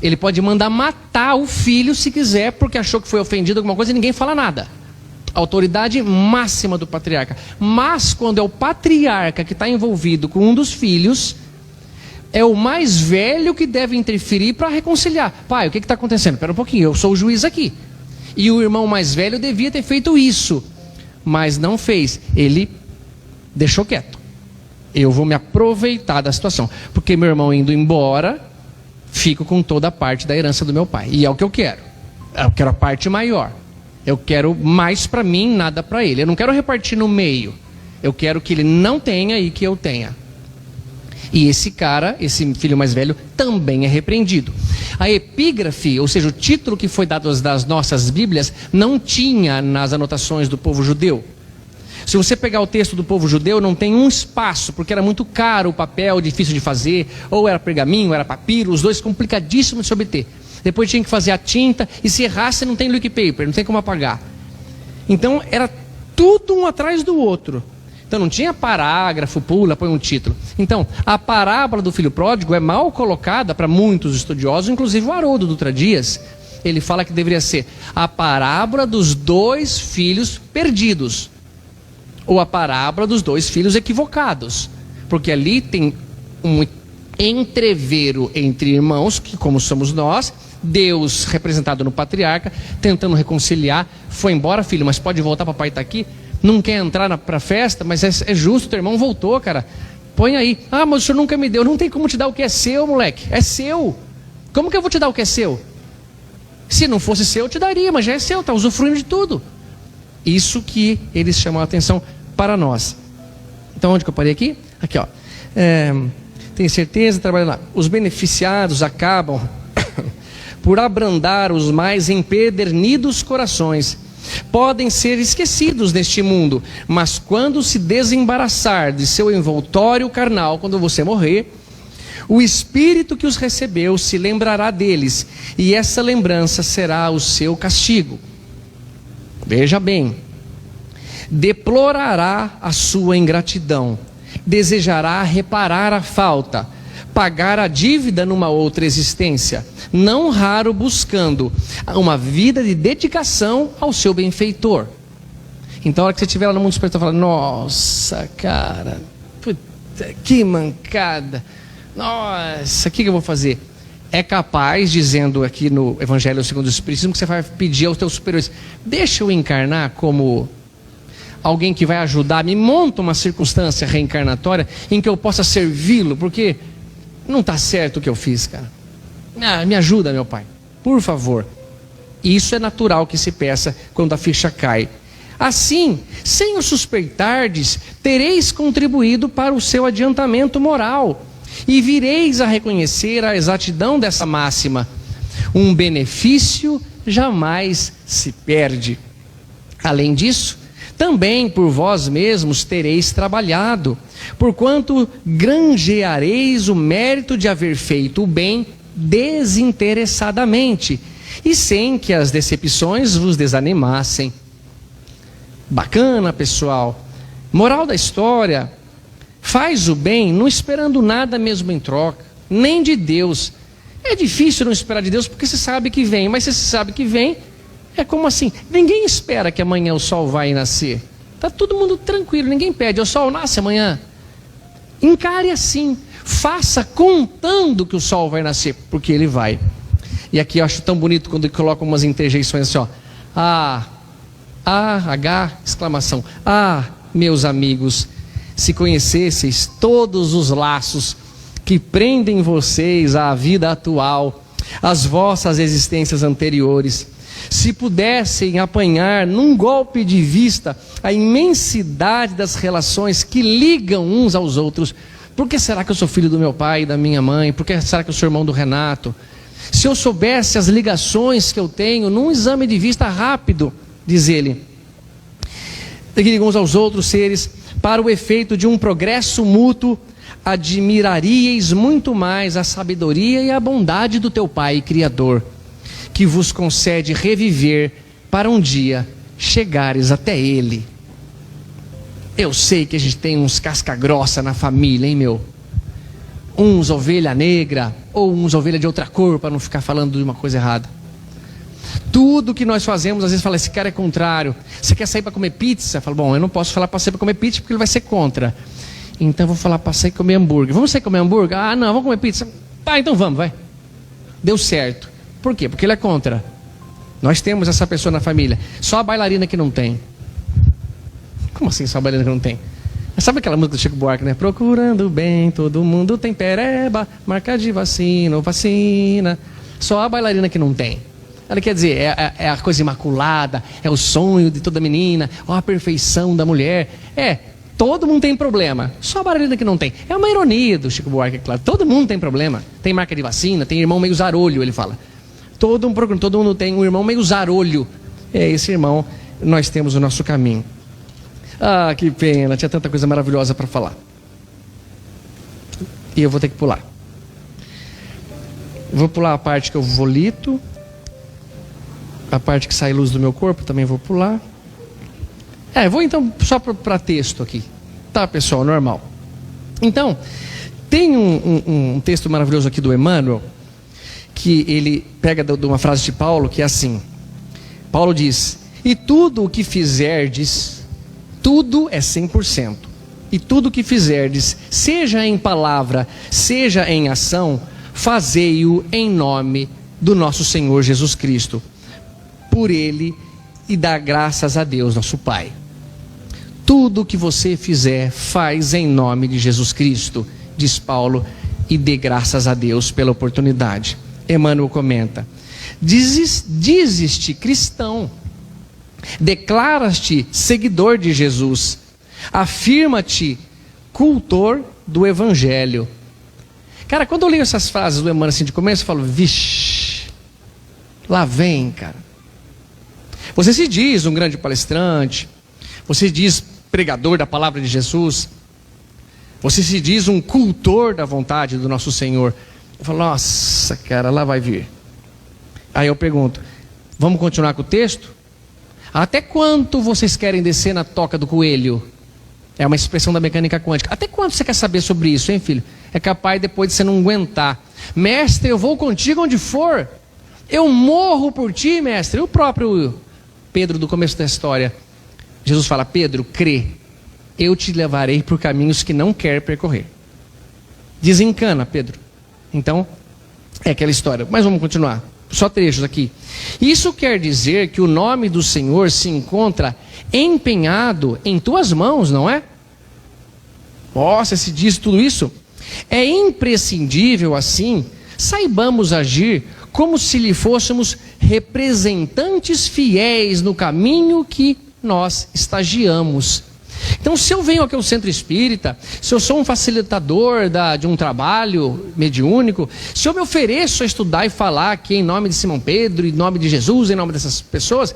Ele pode mandar matar o filho se quiser, porque achou que foi ofendido alguma coisa e ninguém fala nada. Autoridade máxima do patriarca. Mas quando é o patriarca que está envolvido com um dos filhos, é o mais velho que deve interferir para reconciliar. Pai, o que está acontecendo? Espera um pouquinho, eu sou o juiz aqui. E o irmão mais velho devia ter feito isso, mas não fez. Ele deixou quieto. Eu vou me aproveitar da situação, porque meu irmão indo embora, fico com toda a parte da herança do meu pai. E é o que eu quero. Eu quero a parte maior. Eu quero mais para mim, nada para ele. Eu não quero repartir no meio. Eu quero que ele não tenha e que eu tenha. E esse cara, esse filho mais velho, também é repreendido. A epígrafe, ou seja, o título que foi dado das nossas Bíblias, não tinha nas anotações do povo judeu. Se você pegar o texto do povo judeu, não tem um espaço, porque era muito caro o papel, difícil de fazer, ou era pergaminho, ou era papiro, os dois complicadíssimos de se obter. Depois tinha que fazer a tinta, e se errasse não tem liquid paper, não tem como apagar. Então era tudo um atrás do outro. Então não tinha parágrafo, pula, põe um título. Então, a parábola do filho pródigo é mal colocada para muitos estudiosos, inclusive o Haroldo Dutra Dias. Ele fala que deveria ser a parábola dos 2 filhos perdidos, ou a parábola dos 2 filhos equivocados, porque ali tem um entrevero entre irmãos, que como somos nós, Deus representado no patriarca, tentando reconciliar. Foi embora, filho, mas pode voltar, papai está aqui. Não quer entrar para a festa, mas é justo, teu irmão voltou, cara. Põe aí. Ah, mas o senhor nunca me deu. Não tem como te dar o que é seu, moleque. É seu. Como que eu vou te dar o que é seu? Se não fosse seu, eu te daria, mas já é seu, está usufruindo de tudo. Isso que eles chamam a atenção para nós. Então, onde que eu parei aqui? Aqui, ó. Tenho certeza, trabalhando lá. Os beneficiados acabam por abrandar os mais empedernidos corações. Podem ser esquecidos neste mundo, mas quando se desembaraçar de seu envoltório carnal, quando você morrer, o Espírito que os recebeu se lembrará deles, e essa lembrança será o seu castigo. Veja bem, deplorará a sua ingratidão, desejará reparar a falta, pagar a dívida numa outra existência, não raro buscando uma vida de dedicação ao seu benfeitor. Então, a hora que você estiver lá no mundo espiritual, fala: nossa, cara, puta, que mancada, nossa, o que eu vou fazer? É capaz, dizendo aqui no Evangelho segundo o Espiritismo, que você vai pedir aos teus superiores: deixa eu encarnar como alguém que vai ajudar, me monta uma circunstância reencarnatória em que eu possa servi-lo, porque não está certo o que eu fiz, cara. Me ajuda, meu pai, por favor. Isso é natural que se peça quando a ficha cai. Assim, sem o suspeitardes, tereis contribuído para o seu adiantamento moral, e vireis a reconhecer a exatidão dessa máxima: um benefício jamais se perde. Além disso, também por vós mesmos tereis trabalhado, porquanto granjeareis o mérito de haver feito o bem desinteressadamente, e sem que as decepções vos desanimassem. Bacana, pessoal. Moral da história: faz o bem não esperando nada mesmo em troca, nem de Deus. É difícil não esperar de Deus porque você sabe que vem, mas se você sabe que vem, é como assim? Ninguém espera que amanhã o sol vai nascer. Está todo mundo tranquilo, ninguém pede: o sol nasce amanhã. Encare assim, faça contando que o sol vai nascer, porque ele vai. E aqui eu acho tão bonito quando ele coloca umas interjeições assim, ó. Exclamação. Meus amigos, se conhecesseis todos os laços que prendem vocês à vida atual, às vossas existências anteriores, se pudessem apanhar num golpe de vista a imensidade das relações que ligam uns aos outros. Por que será que eu sou filho do meu pai e da minha mãe? Por que será que eu sou irmão do Renato? Se eu soubesse as ligações que eu tenho num exame de vista rápido, diz ele, que ligam uns aos outros seres, para o efeito de um progresso mútuo, admiraríeis muito mais a sabedoria e a bondade do teu Pai Criador, que vos concede reviver para um dia chegares até Ele. Eu sei que a gente tem uns casca grossa na família, hein, meu? Uns ovelha negra, ou uns ovelha de outra cor, para não ficar falando de uma coisa errada. Tudo que nós fazemos, às vezes fala: esse cara é contrário. Você quer sair para comer pizza? Fala: bom, eu não posso falar para sair para comer pizza porque ele vai ser contra. Então eu vou falar para sair comer hambúrguer. Vamos sair comer hambúrguer? Ah, não, vamos comer pizza. Tá, então vamos, vai. Deu certo. Por quê? Porque ele é contra. Nós temos essa pessoa na família. Só a bailarina que não tem. Como assim só a bailarina que não tem? Sabe aquela música do Chico Buarque, né? Procurando bem, todo mundo tem pereba, marca de vacina ou vacina. Só a bailarina que não tem. Ela quer dizer, é a coisa imaculada, é o sonho de toda menina, ó, a perfeição da mulher. Todo mundo tem problema, só a bailarina que não tem. É uma ironia do Chico Buarque, claro. Todo mundo tem problema. Tem marca de vacina, tem irmão meio zarolho, ele fala. Todo mundo tem um irmão meio zarolho. Esse irmão, nós temos o nosso caminho. Ah, que pena, tinha tanta coisa maravilhosa para falar. E eu vou ter que pular. Vou pular a parte que eu volito. A parte que sai luz do meu corpo também vou pular. Vou então só para texto aqui. Tá, pessoal, normal. Então, tem um texto maravilhoso aqui do Emmanuel, que ele pega de uma frase de Paulo, que é assim. Paulo diz: e tudo o que fizerdes, tudo é 100%. E tudo o que fizerdes, seja em palavra, seja em ação, fazei-o em nome do nosso Senhor Jesus Cristo, por Ele, e dá graças a Deus, nosso Pai. Tudo o que você fizer, faz em nome de Jesus Cristo, diz Paulo, e dê graças a Deus pela oportunidade. Emmanuel comenta: dizes-te cristão, declaras-te seguidor de Jesus, afirma-te cultor do Evangelho. Cara, quando eu leio essas frases do Emmanuel assim de começo, eu falo: vixe, lá vem, cara. Você se diz um grande palestrante, você se diz pregador da palavra de Jesus, você se diz um cultor da vontade do nosso Senhor. Eu falo: nossa, cara, lá vai vir. Aí eu pergunto: vamos continuar com o texto? Até quanto vocês querem descer na toca do coelho? É uma expressão da mecânica quântica. Até quanto você quer saber sobre isso, hein, filho? É capaz depois de você não aguentar. Mestre, eu vou contigo onde for. Eu morro por ti, mestre. O próprio Pedro, do começo da história, Jesus fala: Pedro, crê, eu te levarei por caminhos que não quer percorrer. Desencana, Pedro. Então, é aquela história. Mas vamos continuar. Só trechos aqui. Isso quer dizer que o nome do Senhor se encontra empenhado em tuas mãos, não é? Nossa, se diz tudo isso? É imprescindível, assim, saibamos agir como se lhe fôssemos representantes fiéis no caminho que nós estagiamos. Então, se eu venho aqui ao centro espírita, se eu sou um facilitador de um trabalho mediúnico, se eu me ofereço a estudar e falar aqui em nome de Simão Pedro, em nome de Jesus, em nome dessas pessoas,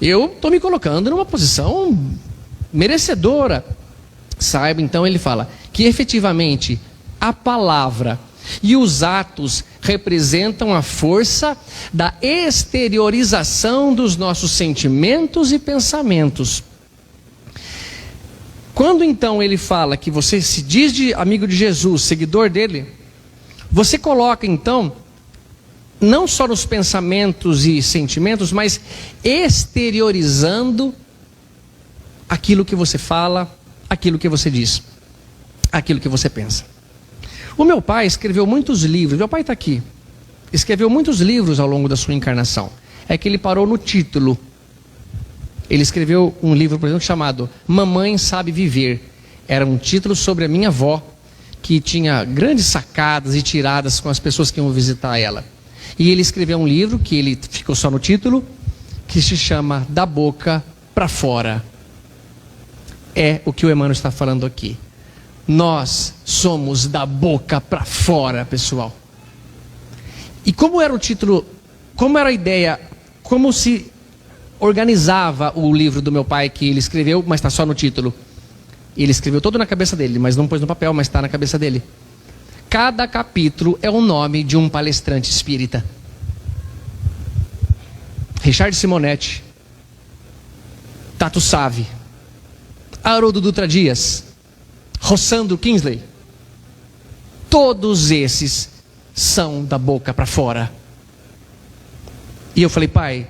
eu estou me colocando numa posição merecedora. Saiba, então, ele fala que efetivamente a palavra e os atos representam a força da exteriorização dos nossos sentimentos e pensamentos. Quando então ele fala que você se diz de amigo de Jesus, seguidor dele, você coloca então, não só nos pensamentos e sentimentos, mas exteriorizando aquilo que você fala, aquilo que você diz, aquilo que você pensa. O meu pai escreveu muitos livros, meu pai está aqui, escreveu muitos livros ao longo da sua encarnação. É que ele parou no título. Ele escreveu um livro, por exemplo, chamado Mamãe Sabe Viver. Era um título sobre a minha avó, que tinha grandes sacadas e tiradas com as pessoas que iam visitar ela. E ele escreveu um livro, que ele ficou só no título, que se chama Da Boca para Fora. É o que o Emmanuel está falando aqui. Nós somos da boca para fora, pessoal. E como era o título, como era a ideia, como se organizava o livro do meu pai que ele escreveu, mas está só no título. Ele escreveu todo na cabeça dele, mas não pôs no papel, mas está na cabeça dele. Cada capítulo é o nome de um palestrante espírita. Richard Simonetti, Tato Save, Haroldo Dutra Dias, Rossandro Kingsley. Todos esses são da boca para fora. E eu falei: pai,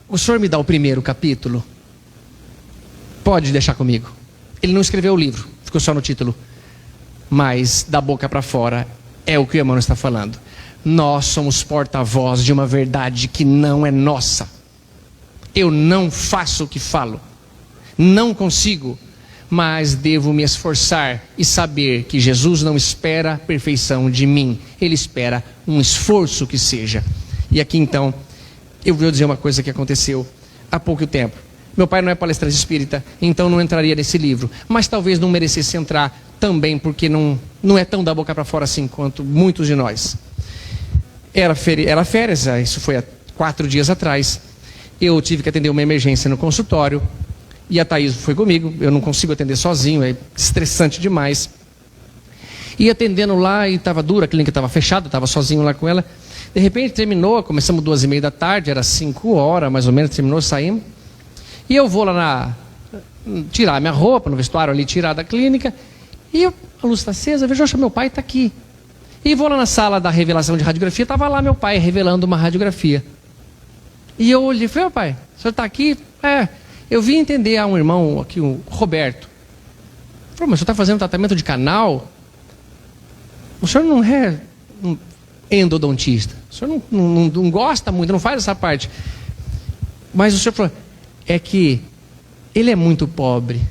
o senhor me dá o primeiro capítulo? Pode deixar comigo. Ele não escreveu o livro, ficou só no título. Mas da boca para fora é o que o Emmanuel está falando. Nós somos porta-voz de uma verdade que não é nossa. Eu não faço o que falo, não consigo, mas devo me esforçar e saber que Jesus não espera a perfeição de mim. Ele espera um esforço que seja. E aqui então eu vou dizer uma coisa que aconteceu há pouco tempo. Meu pai não é palestrante espírita, então não entraria nesse livro. Mas talvez não merecesse entrar também, porque não é tão da boca para fora assim quanto muitos de nós. Era férias, isso foi há 4 dias atrás. Eu tive que atender uma emergência no consultório. E a Thaís foi comigo. Eu não consigo atender sozinho, é estressante demais. E atendendo lá, e estava dura, a clínica estava fechada, estava sozinho lá com ela. De repente terminou, começamos 2h30 da tarde, era 5 horas mais ou menos, terminou, saímos. E eu vou lá tirar minha roupa no vestuário ali, tirar da clínica. E a luz está acesa, eu vejo, oxe, meu pai está aqui. E vou lá na sala da revelação de radiografia, estava lá meu pai revelando uma radiografia. E eu olhei e falei, meu pai, o senhor está aqui? Eu vim entender a um irmão aqui, o Roberto. Ele falou, mas o senhor está fazendo tratamento de canal? O senhor não é um endodontista. O senhor não gosta muito, não faz essa parte. Mas o senhor falou, é que ele é muito pobre.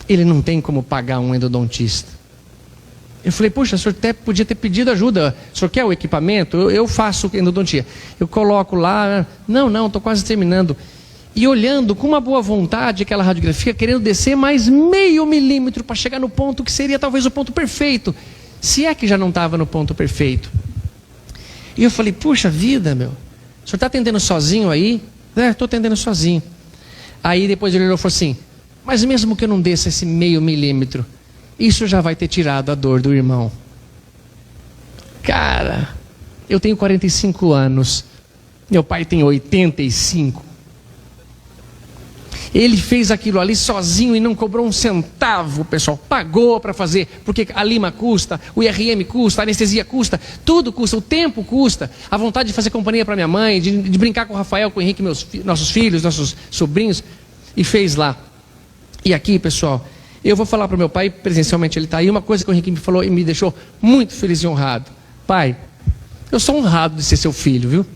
Ele não tem como pagar um endodontista. Eu falei, poxa, o senhor até podia ter pedido ajuda. O senhor quer o equipamento? Eu faço endodontia. Eu coloco lá. Não, estou quase terminando. E olhando com uma boa vontade aquela radiografia, querendo descer mais meio milímetro para chegar no ponto que seria talvez o ponto perfeito. Se é que já não estava no ponto perfeito. E eu falei, puxa vida, meu. O senhor está atendendo sozinho aí? Estou atendendo sozinho. Aí depois ele olhou e falou assim, mas mesmo que eu não desça esse meio milímetro, isso já vai ter tirado a dor do irmão. Cara, eu tenho 45 anos. Meu pai tem 85. Ele fez aquilo ali sozinho e não cobrou um centavo, pessoal. Pagou para fazer, porque a lima custa, o IRM custa, a anestesia custa, tudo custa, o tempo custa. A vontade de fazer companhia para minha mãe, de brincar com o Rafael, com o Henrique, nossos filhos, nossos sobrinhos. E fez lá. E aqui, pessoal, eu vou falar para o meu pai, presencialmente ele está aí, uma coisa que o Henrique me falou e me deixou muito feliz e honrado. Pai, eu sou honrado de ser seu filho, viu?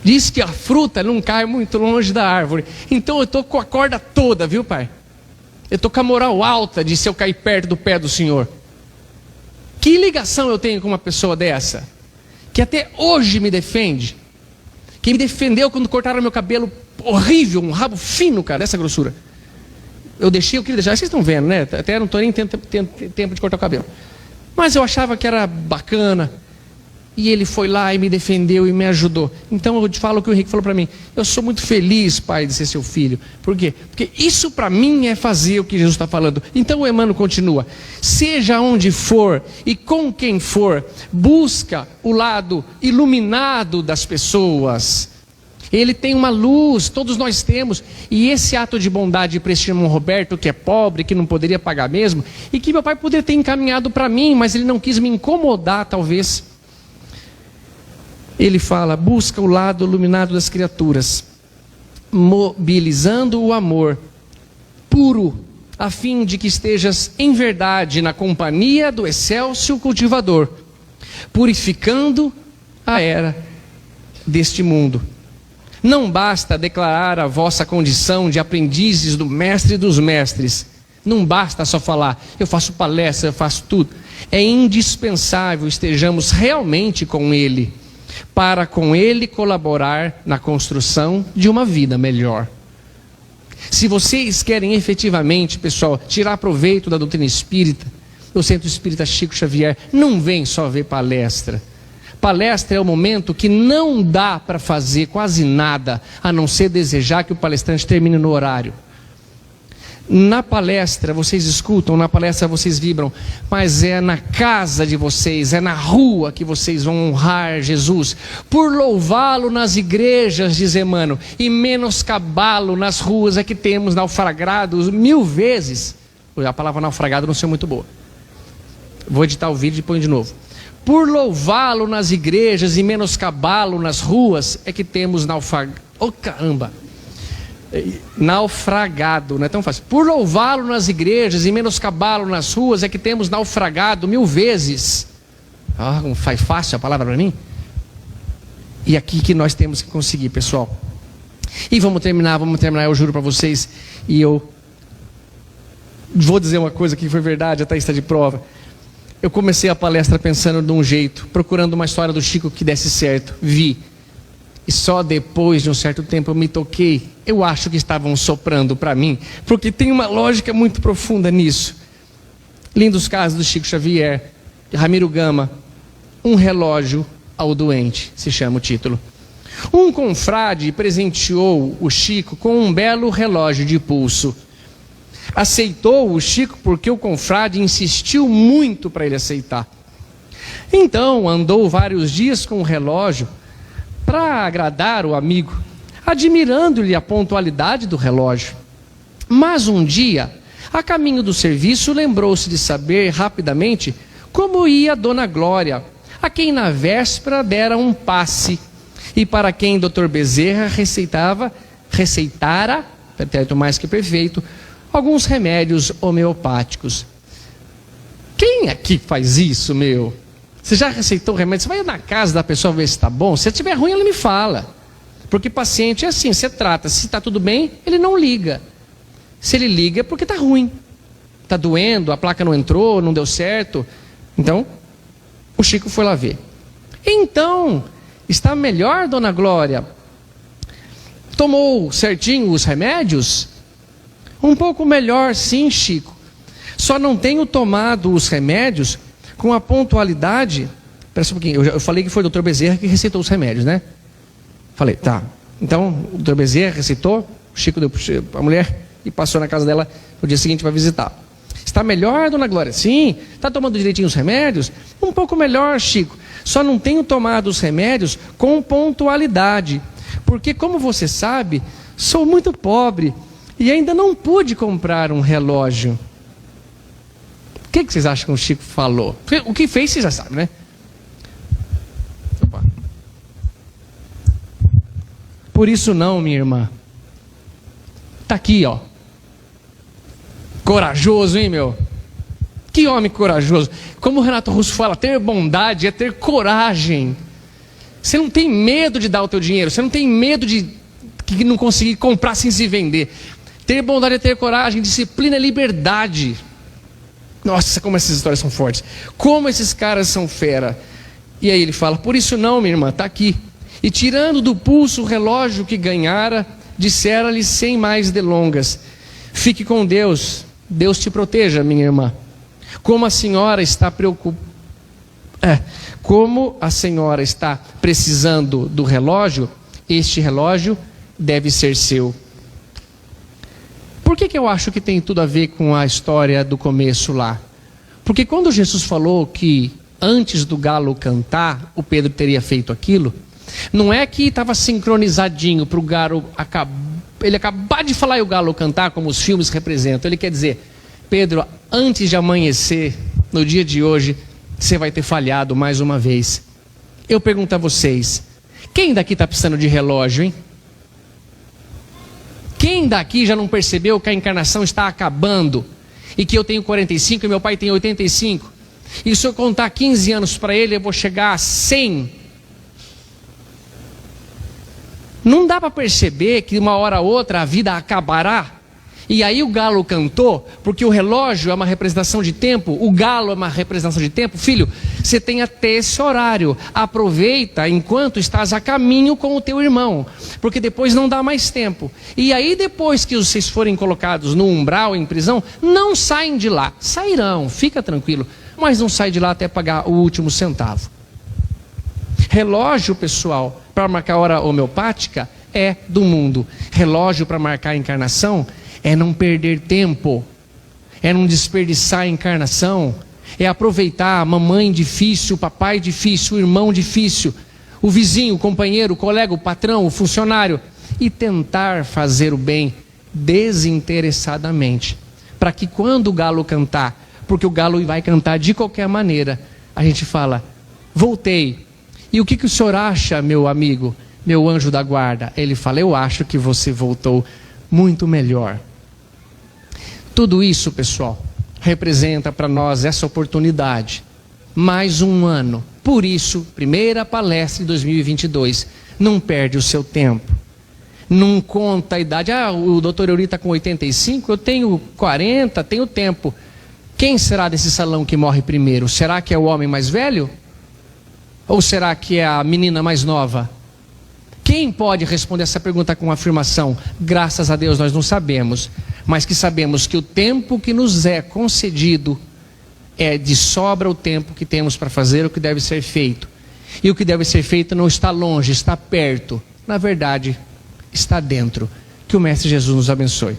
Diz que a fruta não cai muito longe da árvore. Então eu estou com a corda toda, viu, pai? Eu estou com a moral alta de se eu cair perto do pé do Senhor. Que ligação eu tenho com uma pessoa dessa? Que até hoje me defende. Que me defendeu quando cortaram meu cabelo horrível, um rabo fino, cara, dessa grossura. Eu queria deixar, vocês estão vendo, né? Até não estou nem tendo tempo de cortar o cabelo. Mas eu achava que era bacana. E ele foi lá e me defendeu e me ajudou. Então eu te falo o que o Henrique falou para mim. Eu sou muito feliz, pai, de ser seu filho. Por quê? Porque isso para mim é fazer o que Jesus está falando. Então o Emmanuel continua. Seja onde for e com quem for, busca o lado iluminado das pessoas. Ele tem uma luz, todos nós temos. E esse ato de bondade para esse irmão Roberto, que é pobre, que não poderia pagar mesmo, e que meu pai poderia ter encaminhado para mim, mas ele não quis me incomodar, talvez. Ele fala, busca o lado iluminado das criaturas, mobilizando o amor puro, a fim de que estejas em verdade na companhia do excelso cultivador, purificando a era deste mundo. Não basta declarar a vossa condição de aprendizes do mestre dos mestres. Não basta só falar, eu faço palestra, eu faço tudo. É indispensável estejamos realmente com ele, para com ele colaborar na construção de uma vida melhor. Se vocês querem efetivamente, pessoal, tirar proveito da doutrina espírita, do Centro Espírita Chico Xavier, não vem só ver palestra. Palestra é o momento que não dá para fazer quase nada, a não ser desejar que o palestrante termine no horário. Na palestra vocês escutam, na palestra vocês vibram, mas é na casa de vocês, é na rua que vocês vão honrar Jesus, por louvá-lo nas igrejas, diz Emmanuel, e menoscabá-lo nas ruas é que temos naufragados 1000 vezes. A palavra naufragado não sei muito boa, vou editar o vídeo e põe de novo. Por louvá-lo nas igrejas e menoscabá-lo nas ruas é que temos naufragado. Oh caramba! Naufragado, não é tão fácil. Por louvá-lo nas igrejas e menoscabá-lo nas ruas é que temos naufragado 1000 vezes. Como faz fácil a palavra para mim. E aqui que nós temos que conseguir, pessoal. E vamos terminar, eu juro para vocês. E eu vou dizer uma coisa que foi verdade, até está de prova. Eu comecei a palestra pensando de um jeito, procurando uma história do Chico que desse certo. Vi. E só depois de um certo tempo eu me toquei. Eu acho que estavam soprando para mim, porque tem uma lógica muito profunda nisso. Lindos casos do Chico Xavier, Ramiro Gama, um relógio ao doente, se chama o título. Um confrade presenteou o Chico com um belo relógio de pulso. Aceitou o Chico porque o confrade insistiu muito para ele aceitar. Então andou vários dias com o relógio, para agradar o amigo, admirando-lhe a pontualidade do relógio. Mas um dia, a caminho do serviço, lembrou-se de saber rapidamente como ia Dona Glória, a quem na véspera dera um passe, e para quem Dr. Bezerra receitara, pretérito mais que perfeito, alguns remédios homeopáticos. Quem aqui faz isso, meu? Você já receitou remédio? Você vai na casa da pessoa ver se está bom? Se estiver ruim, ela me fala. Porque paciente é assim, você trata. Se está tudo bem, ele não liga. Se ele liga é porque está ruim. Está doendo, a placa não entrou, não deu certo. Então, o Chico foi lá ver. Então, está melhor, Dona Glória? Tomou certinho os remédios? Um pouco melhor, sim, Chico. Só não tenho tomado os remédios com a pontualidade. Espera só um pouquinho, eu falei que foi o Dr. Bezerra que receitou os remédios, né? Falei, tá. Então, o Dr. Bezerra receitou, o Chico deu para a mulher e passou na casa dela no dia seguinte para visitar. Está melhor, Dona Glória? Sim. Está tomando direitinho os remédios? Um pouco melhor, Chico. Só não tenho tomado os remédios com pontualidade. Porque, como você sabe, sou muito pobre e ainda não pude comprar um relógio. O que vocês acham que o Chico falou? O que fez, vocês já sabem, né? Opa. Por isso não, minha irmã. Está aqui, ó. Corajoso, hein, meu? Que homem corajoso. Como o Renato Russo fala, ter bondade é ter coragem. Você não tem medo de dar o teu dinheiro. Você não tem medo de não conseguir comprar sem se vender. Ter bondade é ter coragem. Disciplina é liberdade. Nossa, como essas histórias são fortes. Como esses caras são fera. E aí ele fala, por isso não, minha irmã, está aqui. E tirando do pulso o relógio que ganhara, dissera-lhe sem mais delongas, fique com Deus, Deus te proteja, minha irmã. Como a senhora está como a senhora está precisando do relógio, este relógio deve ser seu. Por que eu acho que tem tudo a ver com a história do começo lá? Porque quando Jesus falou que antes do galo cantar, o Pedro teria feito aquilo, não é que estava sincronizadinho para o galo ele acabar de falar e o galo cantar, como os filmes representam. Ele quer dizer, Pedro, antes de amanhecer, no dia de hoje, você vai ter falhado mais uma vez. Eu pergunto a vocês, quem daqui está precisando de relógio, hein? Quem daqui já não percebeu que a encarnação está acabando? E que eu tenho 45 e meu pai tem 85? E se eu contar 15 anos para ele, eu vou chegar a 100? Não dá para perceber que uma hora ou outra a vida acabará? E aí o galo cantou, porque o relógio é uma representação de tempo, o galo é uma representação de tempo. Filho, você tem até esse horário, aproveita enquanto estás a caminho com o teu irmão, porque depois não dá mais tempo. E aí depois que vocês forem colocados no umbral, em prisão, não saem de lá, sairão, fica tranquilo, mas não sai de lá até pagar o último centavo. Relógio, pessoal, para marcar a hora homeopática, é do mundo. Relógio para marcar a encarnação é não perder tempo, é não desperdiçar a encarnação, é aproveitar a mamãe difícil, o papai difícil, o irmão difícil, o vizinho, o companheiro, o colega, o patrão, o funcionário, e tentar fazer o bem desinteressadamente, para que quando o galo cantar, porque o galo vai cantar de qualquer maneira, a gente fala, voltei. E o que o senhor acha, meu amigo, meu anjo da guarda? Ele fala, eu acho que você voltou muito melhor. Tudo isso, pessoal, representa para nós essa oportunidade. Mais um ano. Por isso, primeira palestra de 2022. Não perde o seu tempo. Não conta a idade. Ah, o doutor Euri está com 85, eu tenho 40, tenho tempo. Quem será desse salão que morre primeiro? Será que é o homem mais velho? Ou será que é a menina mais nova? Quem pode responder essa pergunta com afirmação? Graças a Deus nós não sabemos, mas que sabemos que o tempo que nos é concedido é de sobra o tempo que temos para fazer o que deve ser feito. E o que deve ser feito não está longe, está perto. Na verdade, está dentro. Que o Mestre Jesus nos abençoe.